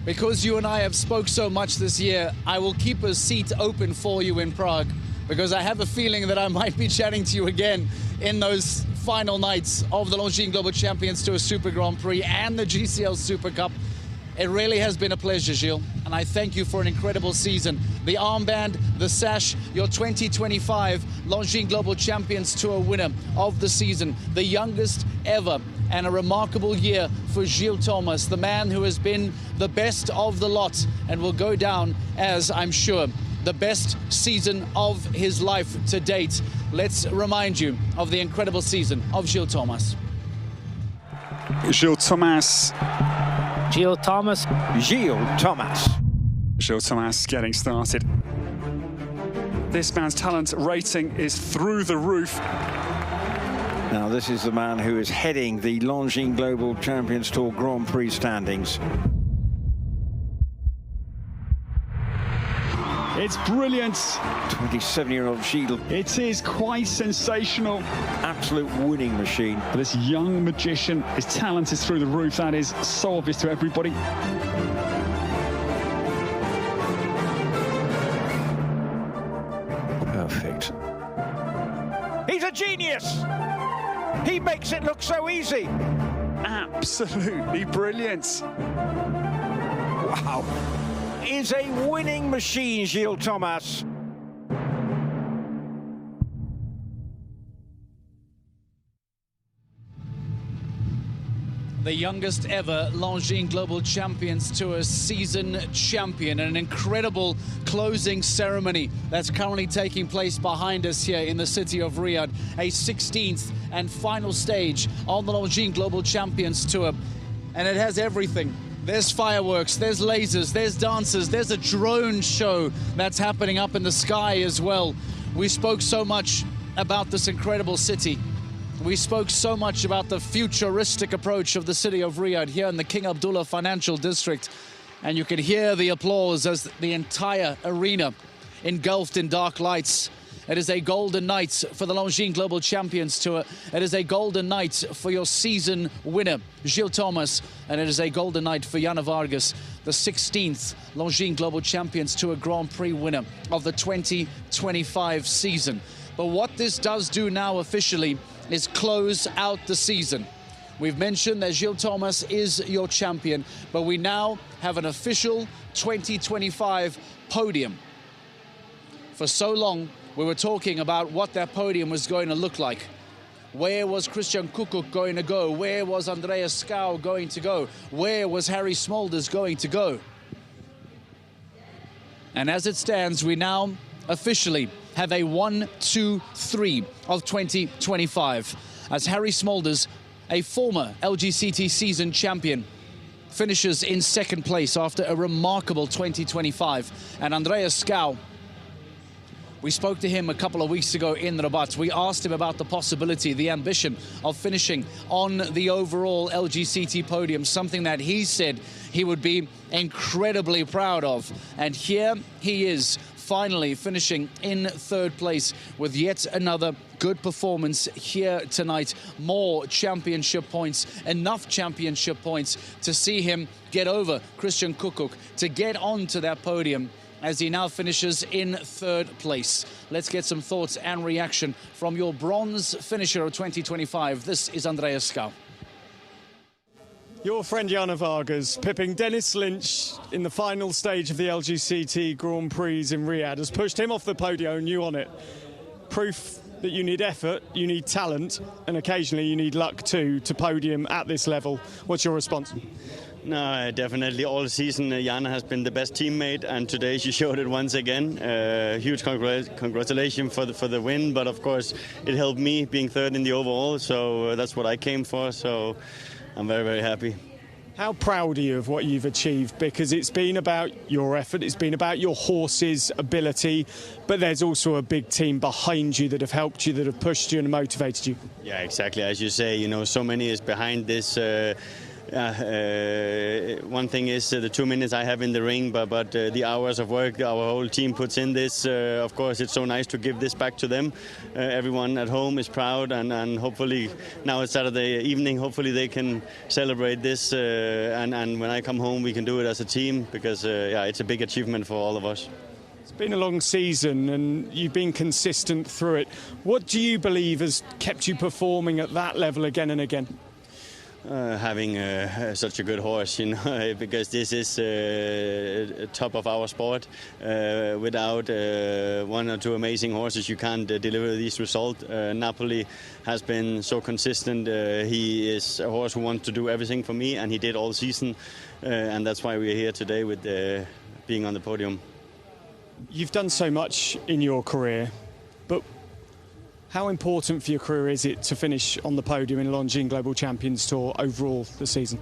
Because you and I have spoke so much this year, I will keep a seat open for you in Prague, because I have a feeling that I might be chatting to you again in those final nights of the Longines Global Champions Tour Super Grand Prix and the GCL Super Cup. It really has been a pleasure, Gilles, and I thank you for an incredible season. The armband, the sash, your 2025 Longines Global Champions Tour winner of the season, the youngest ever, and a remarkable year for Gilles Thomas, the man who has been the best of the lot and will go down as, I'm sure, the best season of his life to date. Let's remind you of the incredible season of Gilles Thomas. Gilles Thomas. Gilles Thomas. Gilles Thomas. Gilles Thomas getting started. This man's talent rating is through the roof. Now this is the man who is heading the Longines Global Champions Tour Grand Prix standings. It's brilliant. 27-year-old Gilles. It is quite sensational. Absolute winning machine. For this young magician, his talent is through the roof. That is so obvious to everybody. Perfect. He's a genius. He makes it look so easy. Absolutely brilliant. Wow. Is a winning machine, Gilles Thomas. The youngest ever Longines Global Champions Tour season champion. An incredible closing ceremony that's currently taking place behind us here in the city of Riyadh. A 16th and final stage on the Longines Global Champions Tour. And it has everything. There's fireworks, there's lasers, there's dancers, there's a drone show that's happening up in the sky as well. We spoke so much about this incredible city. We spoke so much about the futuristic approach of the city of Riyadh here in the King Abdullah Financial District. And you can hear the applause as the entire arena engulfed in dark lights. It is a golden night for the Longines Global Champions Tour. It is a golden night for your season winner, Gilles Thomas. And it is a golden night for Jana Vargas, the 16th Longines Global Champions Tour Grand Prix winner of the 2025 season. But what this does do now officially is close out the season. We've mentioned that Gilles Thomas is your champion, but we now have an official 2025 podium. For so long, we were talking about what that podium was going to look like. Where was Christian Kukuk going to go? Where was Andreas Skau going to go? Where was Harry Smulders going to go? And as it stands, we now officially have a 1, 2, 3 of 2025. As Harry Smulders, a former LGCT season champion, finishes in second place after a remarkable 2025. And Andreas Skau, we spoke to him a couple of weeks ago in Rabat. We asked him about the possibility, the ambition of finishing on the overall LGCT podium, something that he said he would be incredibly proud of. And here he is, finally finishing in third place with yet another good performance here tonight. More championship points, enough championship points to see him get over Christian Kuckuck, to get onto that podium as he now finishes in third place. Let's get some thoughts and reaction from your bronze finisher of 2025. This is Andreas Skau. Your friend Jana Vargas pipping Dennis Lynch in the final stage of the LGCT Grand Prix in Riyadh has pushed him off the podium and you on it. Proof that you need effort, you need talent, and occasionally you need luck too to podium at this level. What's your response? No, definitely all season Jana has been the best teammate, and today she showed it once again. Huge congratulations for the win, but of course it helped me being third in the overall, so that's what I came for, so I'm very, very happy. How proud are you of what you've achieved? Because it's been about your effort, it's been about your horse's ability, but there's also a big team behind you that have helped you, that have pushed you and motivated you. Yeah, exactly. As you say, you know, so many is behind this. One thing is the 2 minutes I have in the ring, but the hours of work our whole team puts in this, of course it's so nice to give this back to them. Everyone at home is proud, and hopefully now it's Saturday evening, hopefully they can celebrate this, and when I come home we can do it as a team, because yeah, it's a big achievement for all of us. It's been a long season and you've been consistent through it. What do you believe has kept you performing at that level again and again? Having such a good horse, you know, because this is top of our sport. Without one or two amazing horses, you can't deliver these results. Napoli has been so consistent. He is a horse who wants to do everything for me, and he did all season, and that's why we're here today with being on the podium. You've done so much in your career, but how important for your career is it to finish on the podium in Longines Global Champions Tour overall this season?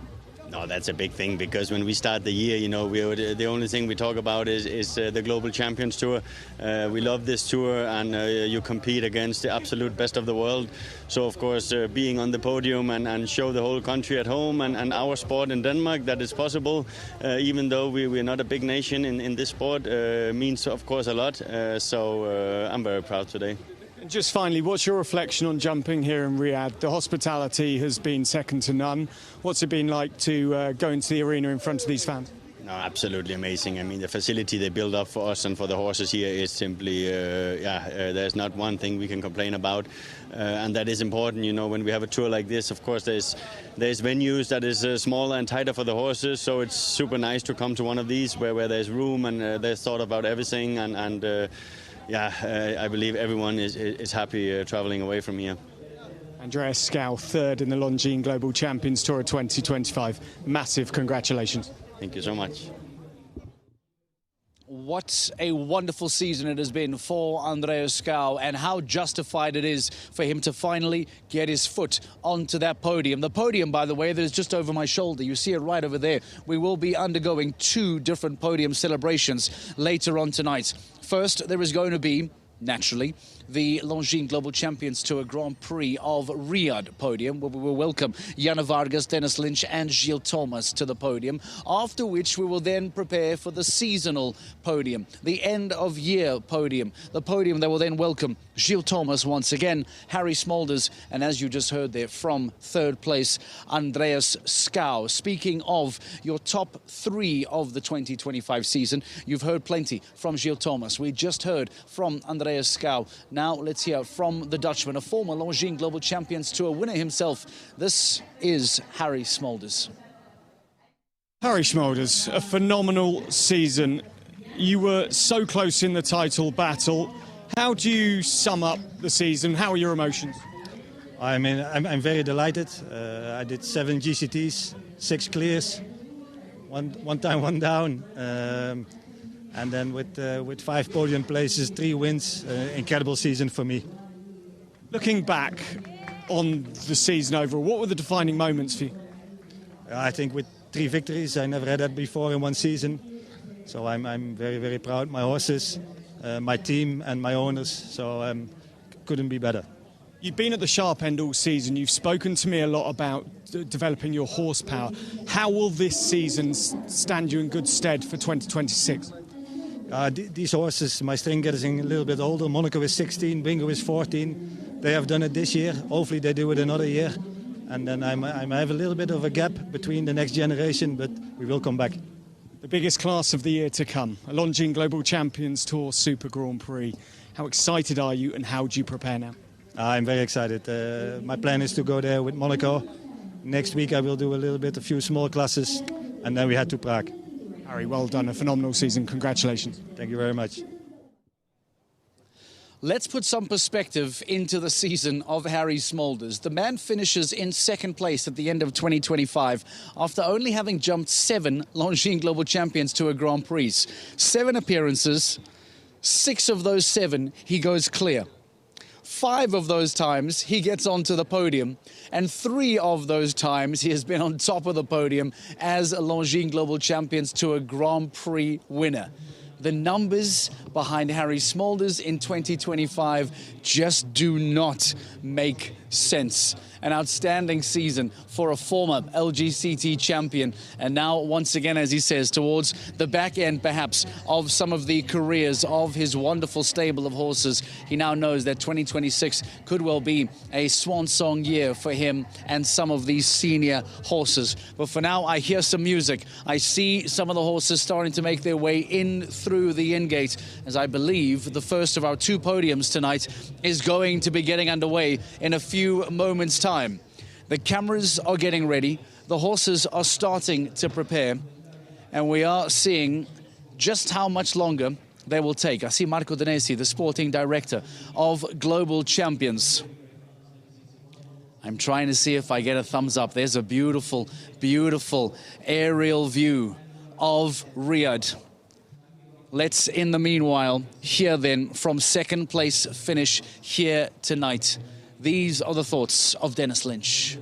No, that's a big thing, because when we start the year, you know, the only thing we talk about is the Global Champions Tour. We love this tour, and you compete against the absolute best of the world. So, of course, being on the podium and show the whole country at home and our sport in Denmark that it's possible, even though we're not a big nation in this sport, means, of course, a lot. So I'm very proud today. Just finally, what's your reflection on jumping here in Riyadh? The hospitality has been second to none. What's it been like to go into the arena in front of these fans? No, absolutely amazing. I mean, the facility they build up for us and for the horses here is simply, there's not one thing we can complain about. And that is important, you know, when we have a tour like this. Of course, there's venues that is smaller and tighter for the horses, so it's super nice to come to one of these where there's room and there's thought about everything, and I believe everyone is happy travelling away from here. Andreas Skau, third in the Longines Global Champions Tour of 2025. Massive congratulations. Thank you so much. What a wonderful season it has been for Andreas Skau, and how justified it is for him to finally get his foot onto that podium. The podium, by the way, that is just over my shoulder. You see it right over there. We will be undergoing 2 different podium celebrations later on tonight. First, there is going to be, naturally, the Longines Global Champions Tour Grand Prix of Riyadh podium, where we will welcome Jana Vargas, Dennis Lynch and Gilles Thomas to the podium, after which we will then prepare for the seasonal podium, the end of year podium, the podium that will then welcome Gilles Thomas once again, Harry Smulders, and as you just heard there from third place, Andreas Skau. Speaking of your top 3 of the 2025 season, you've heard plenty from Gilles Thomas. We just heard from Andreas Skau. Now let's hear from the Dutchman, a former Longines Global Champions Tour winner himself. This is Harry Smulders. Harry Smulders, a phenomenal season. You were so close in the title battle. How do you sum up the season? How are your emotions? I mean, I'm very delighted. I did 7 GCTs, 6 clears, one time, 1 down. And then with 5 podium places, 3 wins, incredible season for me. Looking back on the season overall, what were the defining moments for you? I think with 3 victories, I never had that before in one season. So I'm very, very proud. My horses, my team and my owners, so couldn't be better. You've been at the sharp end all season. You've spoken to me a lot about developing your horsepower. How will this season stand you in good stead for 2026? These horses, my string getting a little bit older. Monaco is 16, Bingo is 14. They have done it this year. Hopefully they do it another year. And then I have a little bit of a gap between the next generation, but we will come back. The biggest class of the year to come, a Longines Global Champions Tour Super Grand Prix. How excited are you and how do you prepare now? I'm very excited. My plan is to go there with Monaco. Next week I will do a few small classes, and then we head to Prague. Harry, well done. A phenomenal season. Congratulations. Thank you very much. Let's put some perspective into the season of Harry Smulders. The man finishes in second place at the end of 2025 after only having jumped 7 Longines Global Champions Tour Grand Prix. 7 appearances, 6 of those 7 he goes clear. 5 of those times he gets onto the podium, and 3 of those times he has been on top of the podium as a Longines Global Champions Tour Grand Prix winner. The numbers behind Harry Smulders in 2025 just do not make sense. An outstanding season for a former LGCT champion, and now once again, as he says, towards the back end perhaps of some of the careers of his wonderful stable of horses. He now knows that 2026 could well be a swan song year for him and some of these senior horses. But for now, I hear some music. I see some of the horses starting to make their way in through the in-gate, as I believe the first of our 2 podiums tonight is going to be getting underway in a few moments' time. The cameras are getting ready, the horses are starting to prepare, and we are seeing just how much longer they will take. I see Marco Danesi, the sporting director of Global Champions. I'm trying to see if I get a thumbs up. There's a beautiful, beautiful aerial view of Riyadh. Let's, in the meanwhile, hear then from second place finish here tonight. These are the thoughts of Dennis Lynch.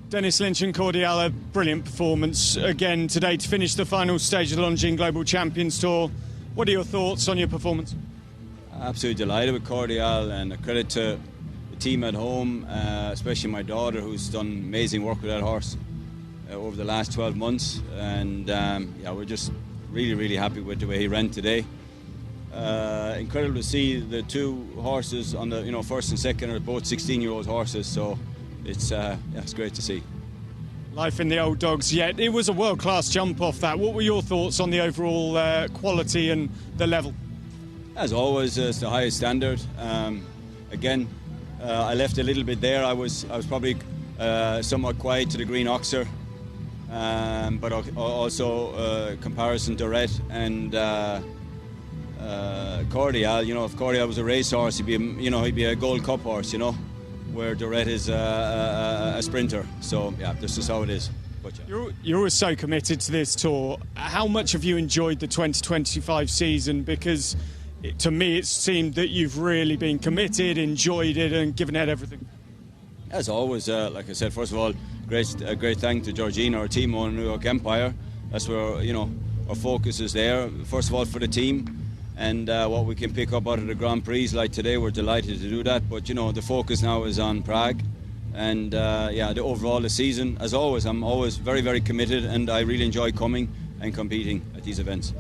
Dennis Lynch and Cordial, a brilliant performance again today to finish the final stage of the Longines Global Champions Tour. What are your thoughts on your performance? Absolutely delighted with Cordial, and a credit to the team at home, especially my daughter, who's done amazing work with that horse over the last 12 months. And yeah, we're just really happy with the way he ran today. Incredible to see the 2 horses on the first and second are both 16-year-old horses, so it's great to see. Life in the old dogs yet. It was a world-class jump off that. What were your thoughts on the overall quality and the level? As always, it's the highest standard. Again, I left a little bit there. I was probably somewhat quiet to the Green Oxer, but also comparison to Red and Cordial. If Cordial was a racehorse, he'd be a Gold Cup horse, where Dorette is a sprinter. So yeah, this is how it is. But, yeah. You're always so committed to this tour. How much have you enjoyed the 2025 season? Because to me, it seemed that you've really been committed, enjoyed it, and given it everything. As always, like I said, first of all, a great thank to Georgina, our team on New York Empire. That's where our focus is there. First of all, for the team. And what we can pick up out of the Grand Prix like today, we're delighted to do that. But the focus now is on Prague, and the overall the season. As always, I'm always very committed, and I really enjoy coming and competing at these events.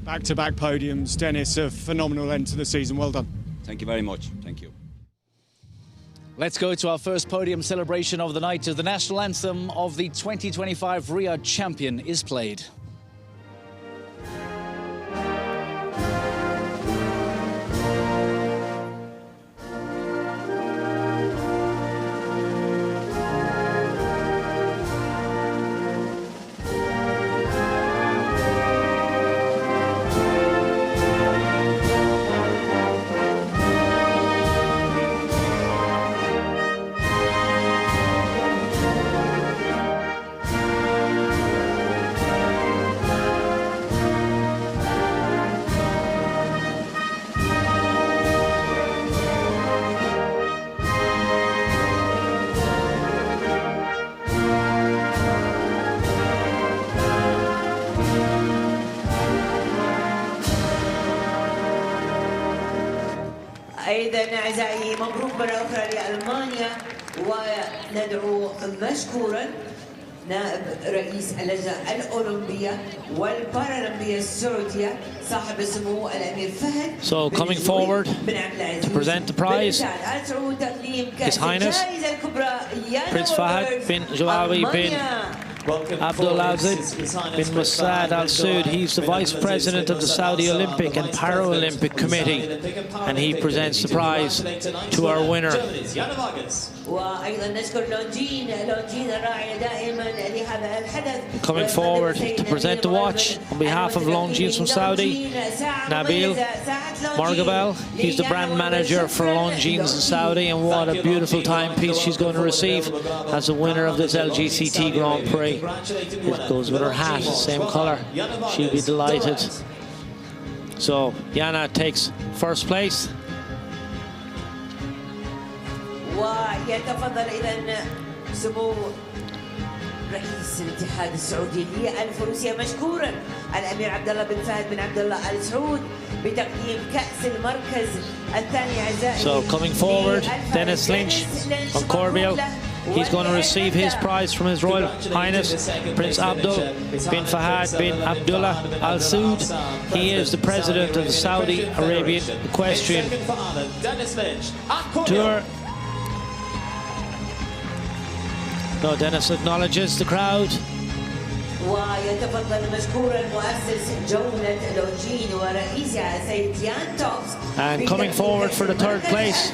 Back-to-back podiums, Dennis. A phenomenal end to the season. Well done. Thank you very much. Thank you. Let's go to our first podium celebration of the night as the national anthem of the 2025 Riyadh champion is played. أيضا أعزائي مبروك مرة أخرى لألمانيا، وندعو مشكورا نائب رئيس اللجنة الأولمبية والبارالمبية السعودية صاحب السمو الأمير فهد. So coming forward to present the prize, His Highness Prince Fahad bin Jawawi bin Abdulaziz bin Mossad Al Saud. He's the Vice President of the Saudi Olympic and Paralympic Committee, and he presents the prize to our winner. Coming forward to present the watch on behalf of Longines from Saudi, Nabil Morgabel. He's the brand manager for Longines in Saudi, and what a beautiful timepiece she's going to receive as the winner of this LGCT Grand Prix. It goes with her hat, same colour. She'll be delighted. So Yana takes first place. ويتفضل إذن سمو رئيس الاتحاد السعودي للفروسية مشكورا الأمير عبد الله بن فهد بن عبد الله آل سعود بتقديم كأس المركز الثاني أعزائي. So coming forward, Dennis Lynch from Corbeil. He's going to receive his prize from His Royal Highness Prince Abdul bin Fahad bin Abdullah Al Saud. He is the president of the Saudi Arabian Equestrian Tour. So Dennis acknowledges the crowd. ويتفضل مشكورا مؤسس جولة لونجين ورئيسها سيد يان توبس. And coming forward for the third place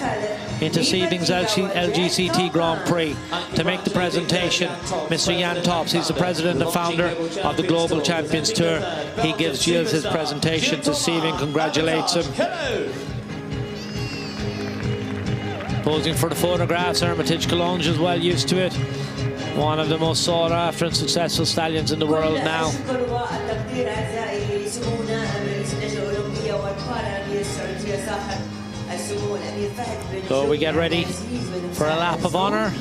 into this evening's LGCT Grand Prix to make the presentation, Mr. Jan Tops. He's the president and founder of the Global Champions Tour. He gives Gilles his presentation to Steve and congratulates him. Posing for the photographs, Hermitage Cologne is well used to it. One of the most sought after and successful stallions in the world now. So we get ready for a lap of honour.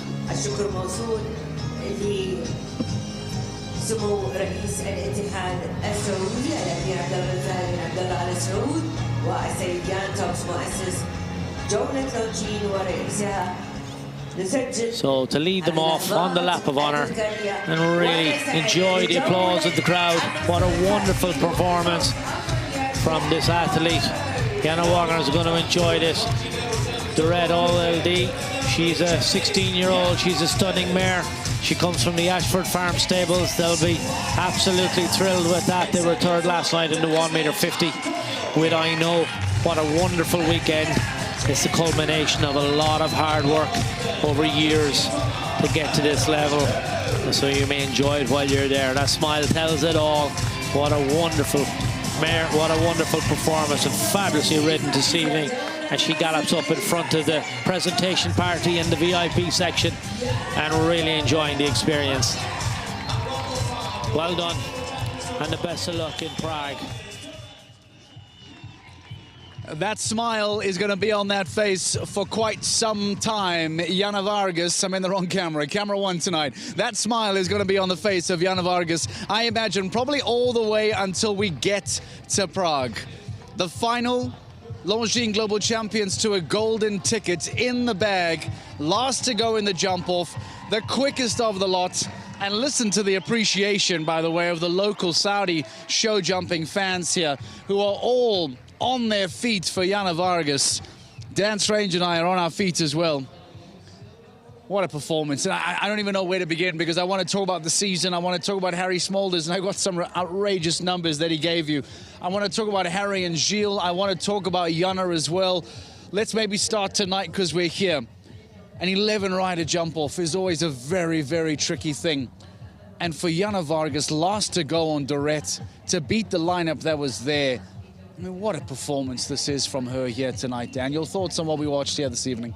So to lead them off on the lap of honour and really enjoy the applause of the crowd. What a wonderful performance from this athlete. Yana Wagner is going to enjoy this. The Red LD, she's a 16-year-old, she's a stunning mare. She comes from the Ashford Farm Stables. They'll be absolutely thrilled with that. They were third last night in the 1m50 with I Know. What a wonderful weekend. It's the culmination of a lot of hard work over years to get to this level. So you may enjoy it while you're there. That smile tells it all. What a wonderful mare, what a wonderful performance, and fabulously ridden this evening. And she gallops up in front of the presentation party in the VIP section and really enjoying the experience. Well done, and the best of luck in Prague. That smile is going to be on that face for quite some time. Jana Vargas, I'm in the wrong camera. Camera one tonight. That smile is going to be on the face of Jana Vargas, I imagine, probably all the way until we get to Prague. The final Longines Global Champions to a golden ticket in the bag. Last to go in the jump-off. The quickest of the lot. And listen to the appreciation, by the way, of the local Saudi show jumping fans here, who are all on their feet for Jana Vargas. Dan Strange and I are on our feet as well. What a performance. And I don't even know where to begin, because I want to talk about the season. I want to talk about Harry Smolders, and I got some outrageous numbers that he gave you. I want to talk about Harry and Gilles. I want to talk about Jana as well. Let's maybe start tonight because we're here. An 11-rider jump-off is always a very, very tricky thing. And for Jana Vargas, last to go on Dorette, to beat the lineup that was there, I mean, what a performance this is from her here tonight, Dan. Your thoughts on what we watched here this evening?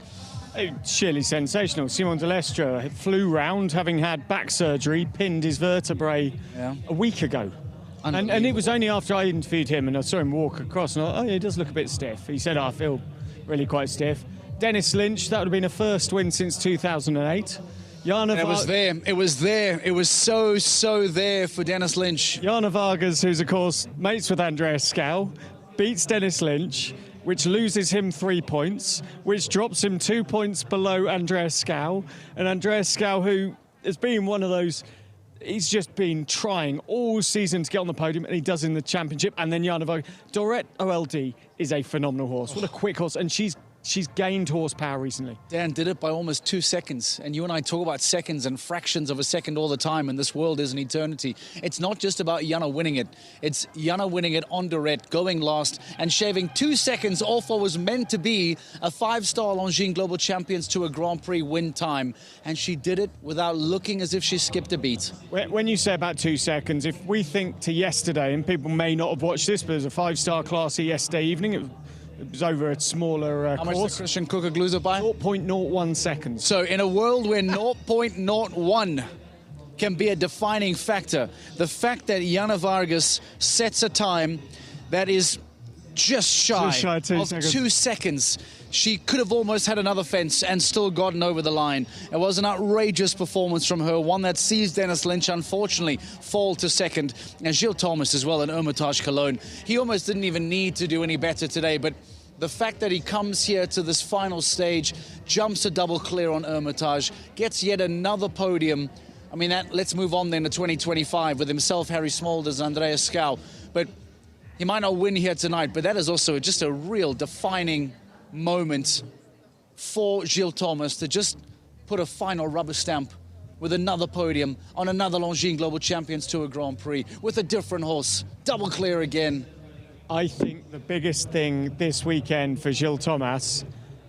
Sheerly sensational. Simon Delestre flew round, having had back surgery, pinned his vertebrae a week ago. And it was only after I interviewed him and I saw him walk across and I thought, oh, yeah, he does look a bit stiff. He said, oh, I feel really quite stiff. Dennis Lynch, that would have been a first win since 2008. It was there. It was there. It was so there for Dennis Lynch. Jana Vargas, who's, of course, mates with Andreas Scow, beats Dennis Lynch, which loses him 3 points, which drops him 2 points below Andreas Scow. And Andreas Scow, who has been one of those he's just been trying all season to get on the podium, and he does in the championship. And then Jana Vargas. Dorette OLD is a phenomenal horse. What a quick horse. And she's gained horsepower recently. Dan did it by almost 2 seconds. And you and I talk about seconds and fractions of a second all the time, and this world is an eternity. It's not just about Jana winning it. It's Jana winning it on Dorette, going last, and shaving 2 seconds off what was meant to be a 5-star Longines Global Champions Tour Grand Prix win time. And she did it without looking as if she skipped a beat. When you say about 2 seconds, if we think to yesterday, and people may not have watched this, but it was a 5-star classy yesterday evening. It was over a smaller How much course. did Christian Cook lose it by? 0.01 seconds. So in a world where 0.01 can be a defining factor, the fact that Jana Vargas sets a time that is just shy of 2 seconds. She could have almost had another fence and still gotten over the line. It was an outrageous performance from her, one that sees Dennis Lynch unfortunately fall to second, and Gilles Thomas as well, and Hermitage Cologne. He almost didn't even need to do any better today, but the fact that he comes here to this final stage, jumps a double clear on Hermitage, gets yet another podium. I mean, let's move on then to 2025 with himself, Harry Smolders, and Andreas Schouw. But he might not win here tonight, but that is also just a real defining moment for Gilles Thomas to just put a final rubber stamp with another podium on another Longines Global Champions Tour Grand Prix with a different horse. Double clear again. I think the biggest thing this weekend for Gilles Thomas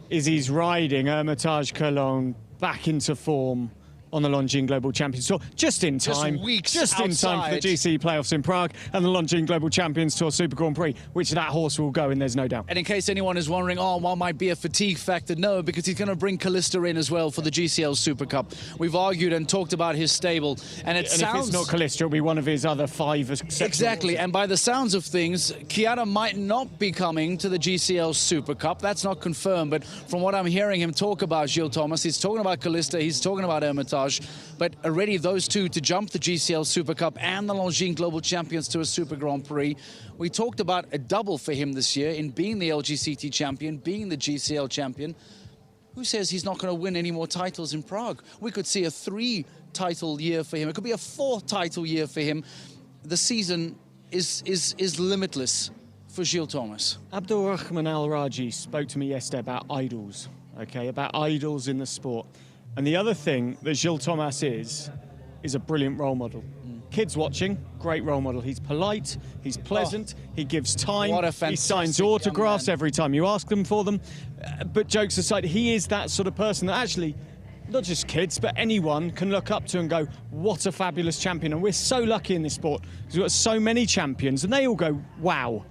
is he's riding Hermitage Cologne back into form on the Longines Global Champions Tour, just in time. Just in time for the GC playoffs in Prague and the Longines Global Champions Tour Super Grand Prix, which that horse will go in, there's no doubt. And in case anyone is wondering, oh, what might be a fatigue factor? No, because he's going to bring Callista in as well for the GCL Super Cup. We've argued and talked about his stable, and if it's not Callista, it'll be one of his other 5 exactly, and by the sounds of things, Chiara might not be coming to the GCL Super Cup. That's not confirmed, but from what I'm hearing him talk about Gilles Thomas, he's talking about Callista, he's talking about Hermitage, but already those two to jump the GCL Super Cup and the Longines Global Champions to a Super Grand Prix. We talked about a double for him this year in being the LGCT champion, being the GCL champion. Who says he's not going to win any more titles in Prague? We could see a 3-title year for him. It could be a 4-title year for him. The season is limitless for Gilles Thomas. Abdul Rahman Al Raji spoke to me yesterday about idols, okay, about idols in the sport. And the other thing that Gilles Thomas is a brilliant role model. Kids watching, great role model. He's polite, he's pleasant, he gives time, he signs autographs every time you ask them for them. But jokes aside, he is that sort of person that actually, not just kids, but anyone can look up to and go, what a fabulous champion. And we're so lucky in this sport because we've got so many champions and they all go, wow.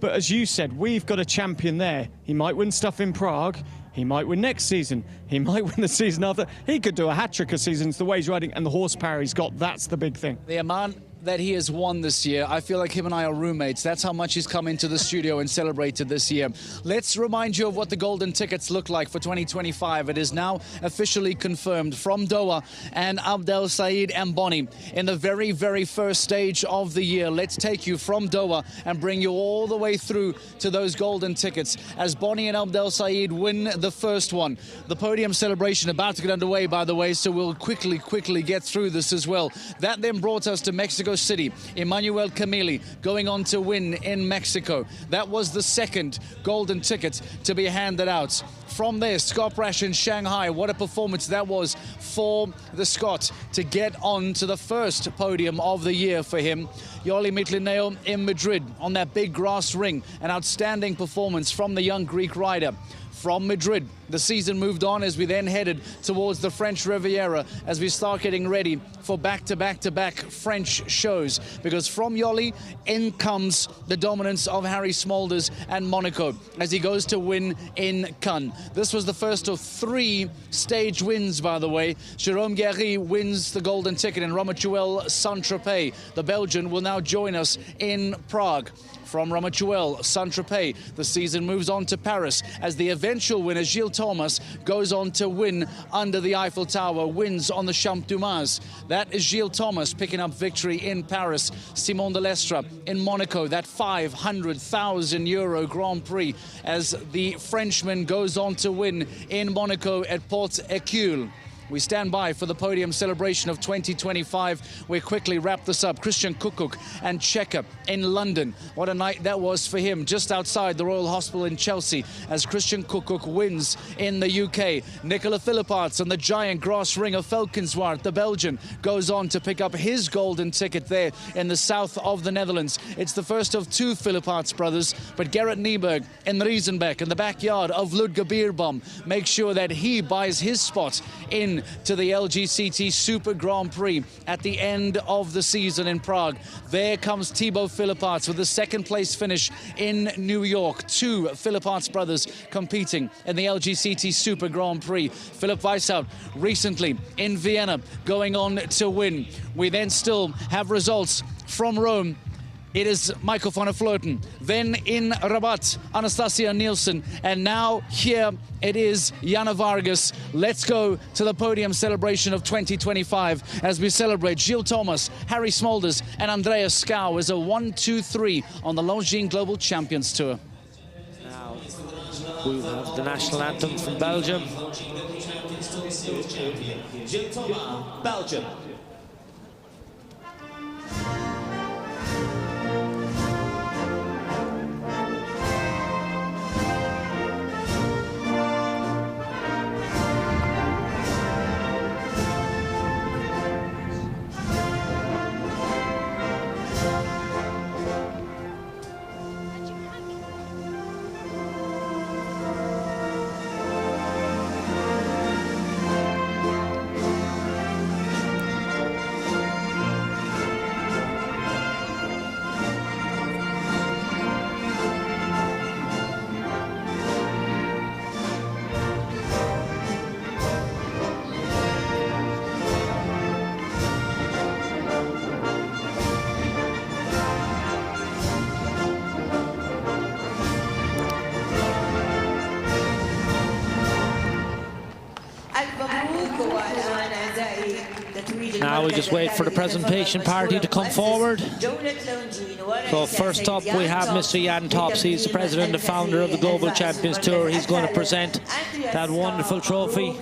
But as you said, we've got a champion there. He might win stuff in Prague. He might win next season. He might win the season after. He could do a hat-trick of seasons the way he's riding and the horsepower he's got. That's the big thing. The amount that he has won this year, I feel like him and I are roommates. That's how much he's come into the studio and celebrated this year. Let's remind you of what the golden tickets look like for 2025. It is now officially confirmed from Doha and Abdel Said and Bonnie in the very, very first stage of the year. Let's take you from Doha and bring you all the way through to those golden tickets as Bonnie and Abdel Said win the first one. The podium celebration about to get underway, by the way, so we'll quickly get through this as well. That then brought us to Mexico City. Emmanuel Camili going on to win in Mexico. That was the second golden ticket to be handed out. From there, Scott Brash in Shanghai. What a performance that was for the Scot to get on to the first podium of the year for him. Yoli Mitlineo in Madrid on that big grass ring. An outstanding performance from the young Greek rider. From Madrid, the season moved on as we then headed towards the French Riviera as we start getting ready for back-to-back French shows. Because from Yoli, in comes the dominance of Harry Smolders and Monaco as he goes to win in Cannes. This was the first of 3 stage wins, by the way. Jérôme Guéry wins the golden ticket in Romachuel Saint-Tropez. The Belgian will now join us in Prague. From Romachuel Saint-Tropez, the season moves on to Paris as the eventual winner, Gilles Thomas, goes on to win under the Eiffel Tower, wins on the Champ du Mars. That is Gilles Thomas picking up victory in Paris. Simon de Lestre in Monaco, that €500,000 Grand Prix as the Frenchman goes on to win in Monaco at Port Écule. We stand by for the podium celebration of 2025. We quickly wrap this up. Christian Kukuk and Checker in London. What a night that was for him, just outside the Royal Hospital in Chelsea, as Christian Kukuk wins in the UK. Nicola Philipparts on the giant grass ring of Valkenswaard, the Belgian, goes on to pick up his golden ticket there in the south of the Netherlands. It's the first of two Philipparts brothers, but Gerrit Nieberg in Riesenbeck in the backyard of Ludger Beerbaum makes sure that he buys his spot in to the LGCT Super Grand Prix at the end of the season in Prague. There comes Thibaut Philipparts with a second place finish in New York. Two Philipparts brothers competing in the LGCT Super Grand Prix. Philipp Weishout recently in Vienna going on to win. We then still have results from Rome. It is Michael van der Vleuten. Then in Rabat, Anastasia Nielsen. And now here it is Jana Vargas. Let's go to the podium celebration of 2025 as we celebrate Gilles Thomas, Harry Smulders and Andreas Schouw as a 1-2-3 on the Longines Global Champions Tour. Now we have the national anthem from Belgium. Gilles Thomas, Belgium. Now we just wait for the presentation party to come forward. So first up we have Mr. Jan Tops. He's the president and founder of the Global Champions Tour. He's going to present that wonderful trophy.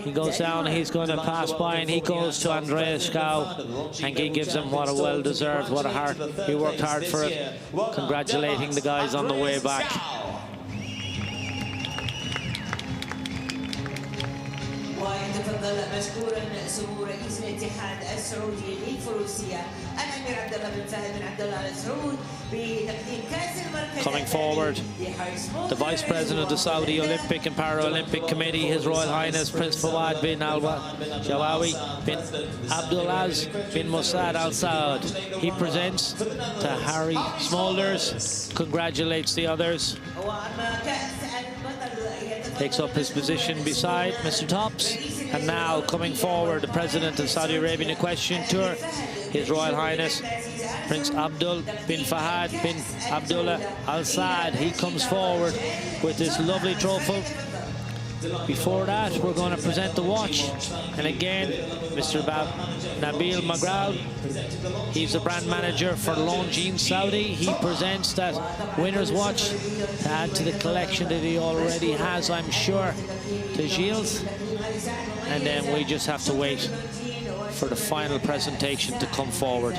He goes down, he's going to pass by, and he goes to Andreas Schouw, and he gives him what a well-deserved, what a heart. He worked hard for it. Congratulating the guys on the way back. ويتفضل مشكورا سمو رئيس الاتحاد السعودي للفروسية الأمير عبد الله بن فهد بن عبد الله آل سعود بتقديم كأس المركز. Coming forward, the Vice President of the Saudi Olympic and Paralympic Committee, His Royal Highness Prince Fawad bin Al-Jawawi bin Abdulaziz bin Mossad Al Saud. He presents to Harry Smulders, congratulates the others. Takes up his position beside Mr. Tops. And now coming forward, the President of Saudi Arabian Equestrian Tour, His Royal Highness Prince Abdul bin Fahad bin Abdullah Al Saad. He comes forward with this lovely trophy. Before that, we're going to present the watch. And again, Mr. Nabil Magraoud, he's the brand manager for Longines Saudi. He presents that winner's watch to add to the collection that he already has, I'm sure, to Gilles. And then we just have to wait for the final presentation to come forward.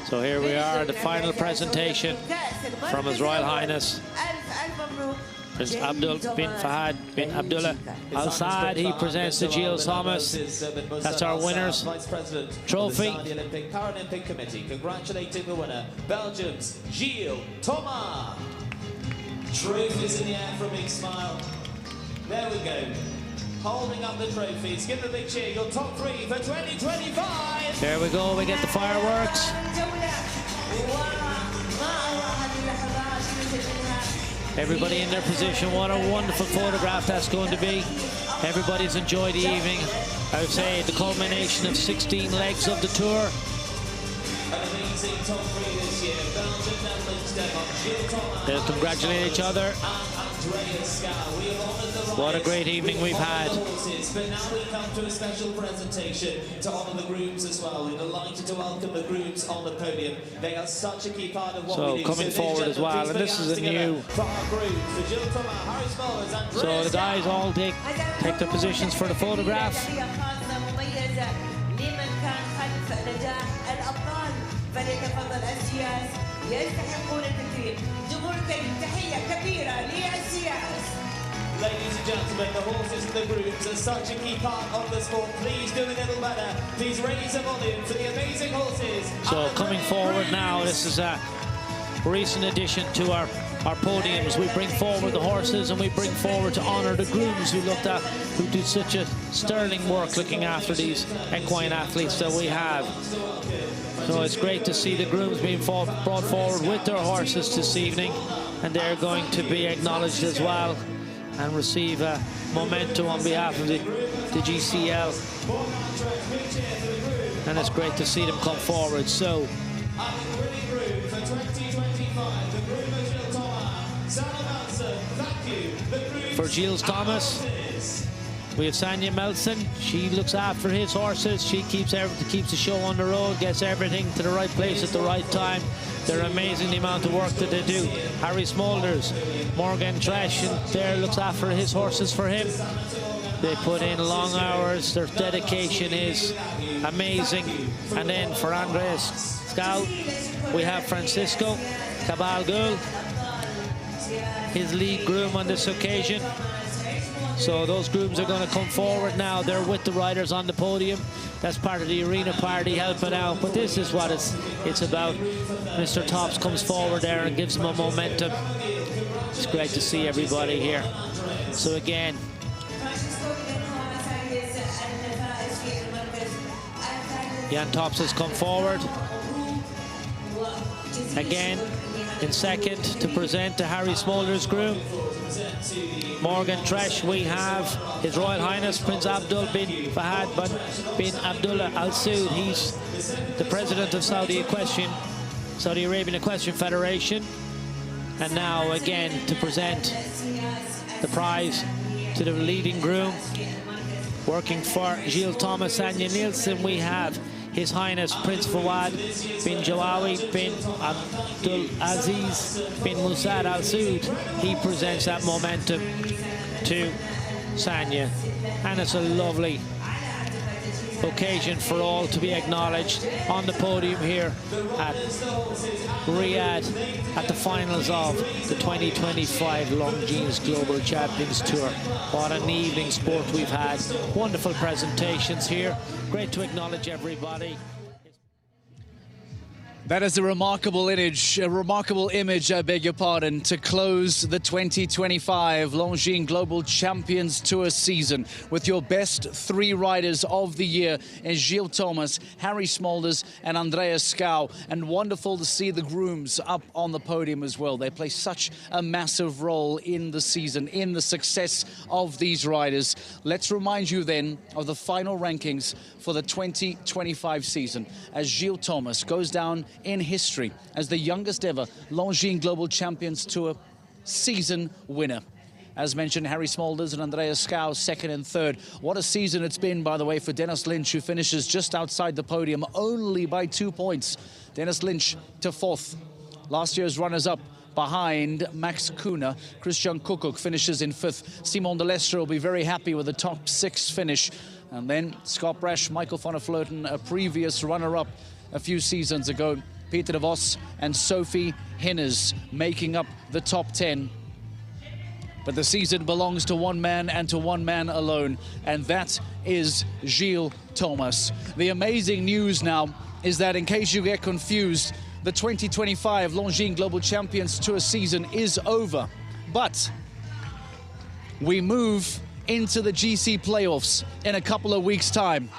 So here we are, the final presentation from His Royal Highness Prince Abdul bin Fahad bin Abdullah Al Saad. He presents to Gilles Thomas. That's our winner's trophy. The Olympic Paralympic Committee congratulating the winner, Belgium's Gilles Thomas. Trophies in the air for a big smile. There we go. Holding up the trophies. Give them a big cheer. Your top three for 2025. There we go. We get the fireworks. Everybody in their position. What a wonderful photograph that's going to be. Everybody's enjoyed the evening. I would say the culmination of 16 legs of the tour. They'll congratulate each other. What a great evening we've had. But now we come to a special presentation to honour the grooms as well. We're delighted to welcome the grooms on the podium. They are such a key part of what we do. Coming forward as well, and this is a new. So the guys all take their positions for the photograph. Ladies and gentlemen, the horses and the grooms are such a key part of the sport. Please do a little better. Please raise the volume for the amazing horses. So coming forward now, this is a recent addition to our podiums. We bring forward the horses and we bring forward to honour the grooms who do such a sterling work looking after these equine athletes that we have. So it's great to see the grooms being brought forward with their horses this evening, and they're going to be acknowledged as well and receive a memento on behalf of the GCL. And it's great to see them come forward. So for Gilles Thomas, we have Sanya Melson. She looks after his horses. She keeps the show on the road, gets everything to the right place at the right time. They're amazing, the amount of work that they do. Harry Smulders, Morgan Trash, and there looks after his horses for him. They put in long hours. Their dedication is amazing. And then for Andreas Scout, we have Francisco Cabalgul, his lead groom on this occasion. So those grooms are going to come forward now. They're with the riders on the podium. That's part of the arena party helping out. But this is what it's about. Mr. Tops comes forward there and gives them a momentum. It's great to see everybody here. So again, Jan Tops has come forward. Again, in second to present to Harry Smulders' groom. Morgan Tresh, we have His Royal Highness Prince Abdul bin Fahad bin Abdullah Al Saud. He's the president of Saudi Arabian Equestrian Federation. And now again to present the prize to the leading groom. Working for Gilles Thomas Sanya Nielsen, we have His Highness Prince Fawad bin Jawawi bin Abdul Aziz bin Musad Al Saud. He presents that momentum to Sanya. And it's a lovely occasion for all to be acknowledged on the podium here at Riyadh at the finals of the 2025 Longines Global Champions Tour. What an evening sport we've had. Wonderful presentations here. Great to acknowledge everybody. That is a remarkable image, I beg your pardon, to close the 2025 Longines Global Champions Tour season with your best three riders of the year in Gilles Thomas, Harry Smulders and Andreas Scow. And wonderful to see the grooms up on the podium as well. They play such a massive role in the season, in the success of these riders. Let's remind you then of the final rankings for the 2025 season as Gilles Thomas goes down in history as the youngest ever Longines Global Champions Tour season winner. As mentioned, Harry Smulders and Andreas Scow second and third. What a season it's been, by the way, for Dennis Lynch, who finishes just outside the podium only by 2 points. Dennis Lynch to fourth. Last year's runners-up behind Max Kuna. Christian Kukuk finishes in fifth. Simon de Lestre will be very happy with the top 6 finish. And then Scott Brash, Michael van der Vleuten, a previous runner-up a few seasons ago. Peter de Vos and Sophie Hinners making up the top 10. But the season belongs to one man and to one man alone, and that is Gilles Thomas. The amazing news now is that, in case you get confused, the 2025 Longines Global Champions Tour season is over. But we move into the GC playoffs in a couple of weeks' time.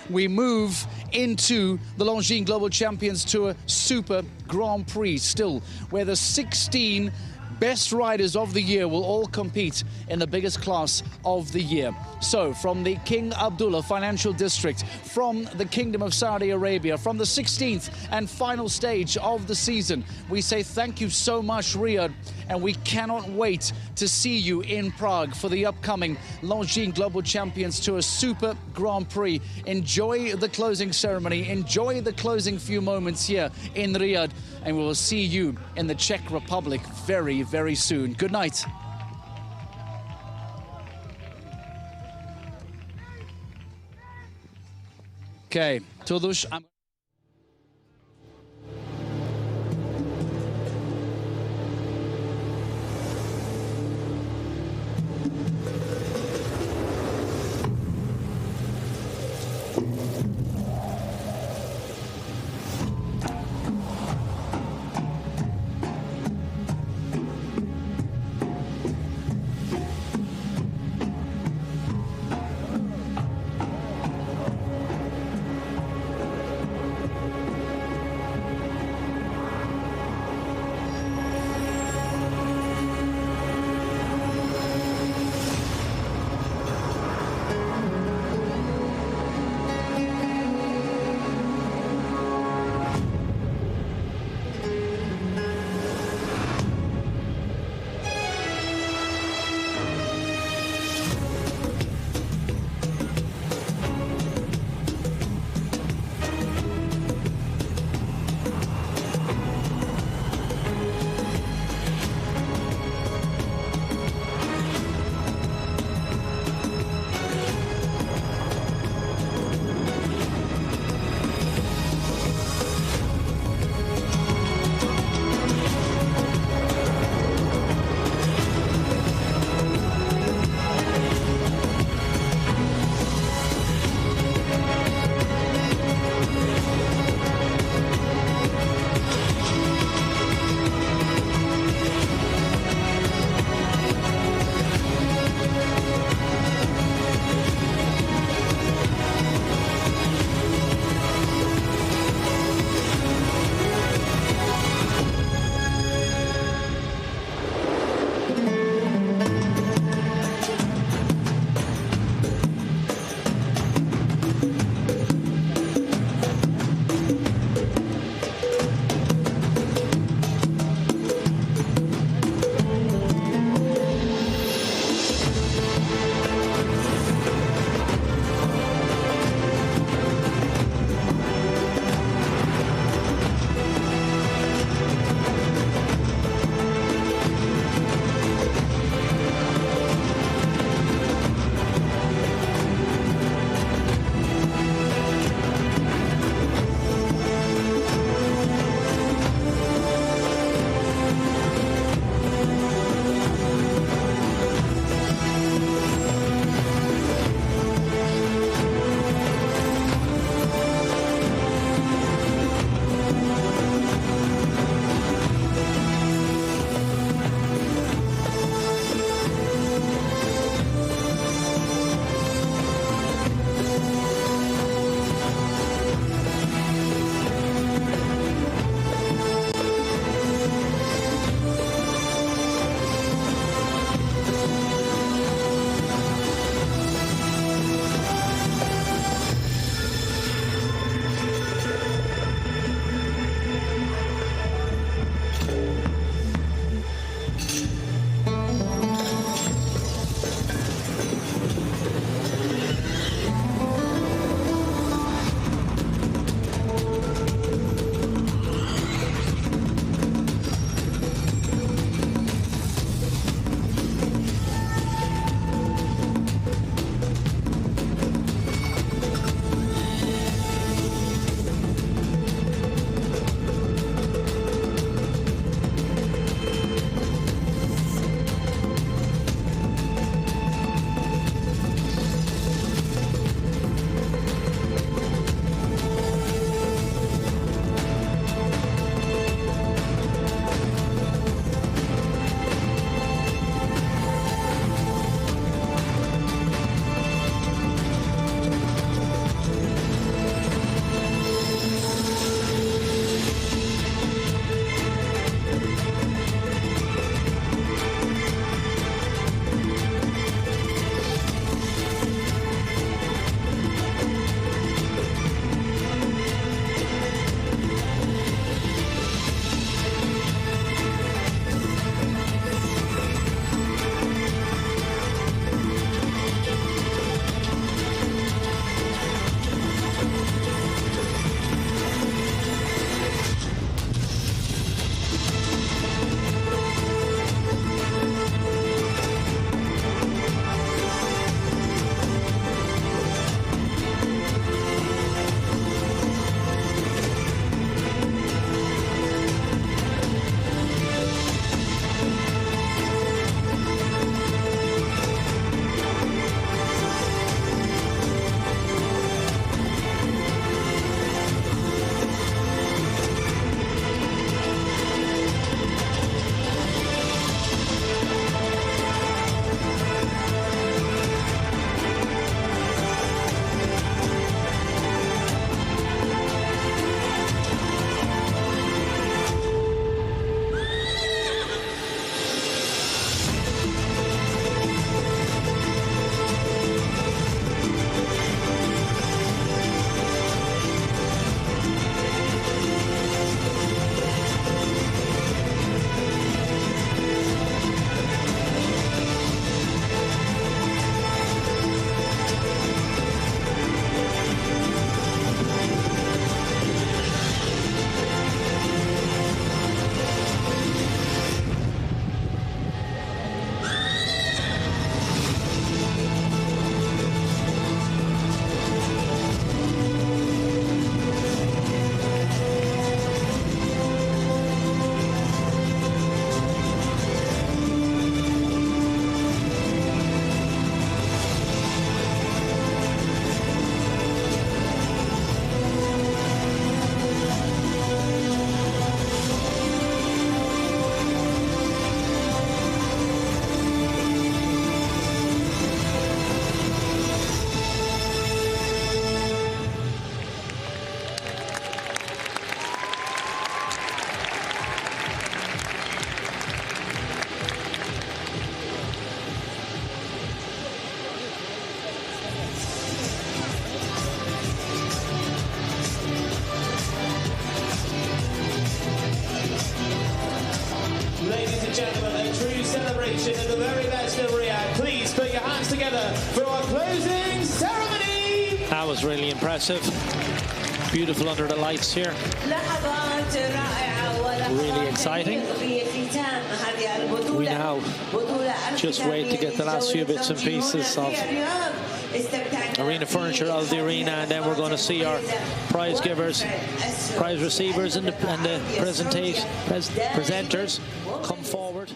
We move into the Longines Global Champions Tour Super Grand Prix still, where the 16 best riders of the year will all compete in the biggest class of the year. So from the King Abdullah Financial District, from the Kingdom of Saudi Arabia, from the 16th and final stage of the season, we say thank you so much, Riyadh, and we cannot wait to see you in Prague for the upcoming Longines Global Champions Tour Super Grand Prix. Enjoy the closing ceremony, enjoy the closing few moments here in Riyadh, and we will see you in the Czech Republic very, very soon. Good night. Okay, todos. hands together for our closing ceremony. That was really impressive. Beautiful under the lights here. Really exciting. We now just wait to get the last few bits and pieces of arena furniture out of the arena, and then we're going to see our prize givers, prize receivers, and the presenters come forward.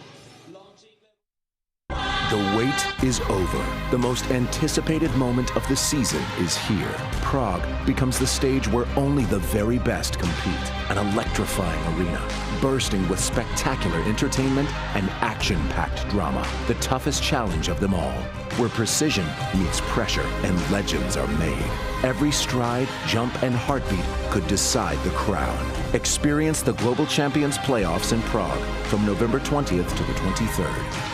The wait is over. The most anticipated moment of the season is here. Prague becomes the stage where only the very best compete. An electrifying arena, bursting with spectacular entertainment and action-packed drama. The toughest challenge of them all, where precision meets pressure and legends are made. Every stride, jump, and heartbeat could decide the crown. Experience the Global Champions Playoffs in Prague from November 20th to the 23rd.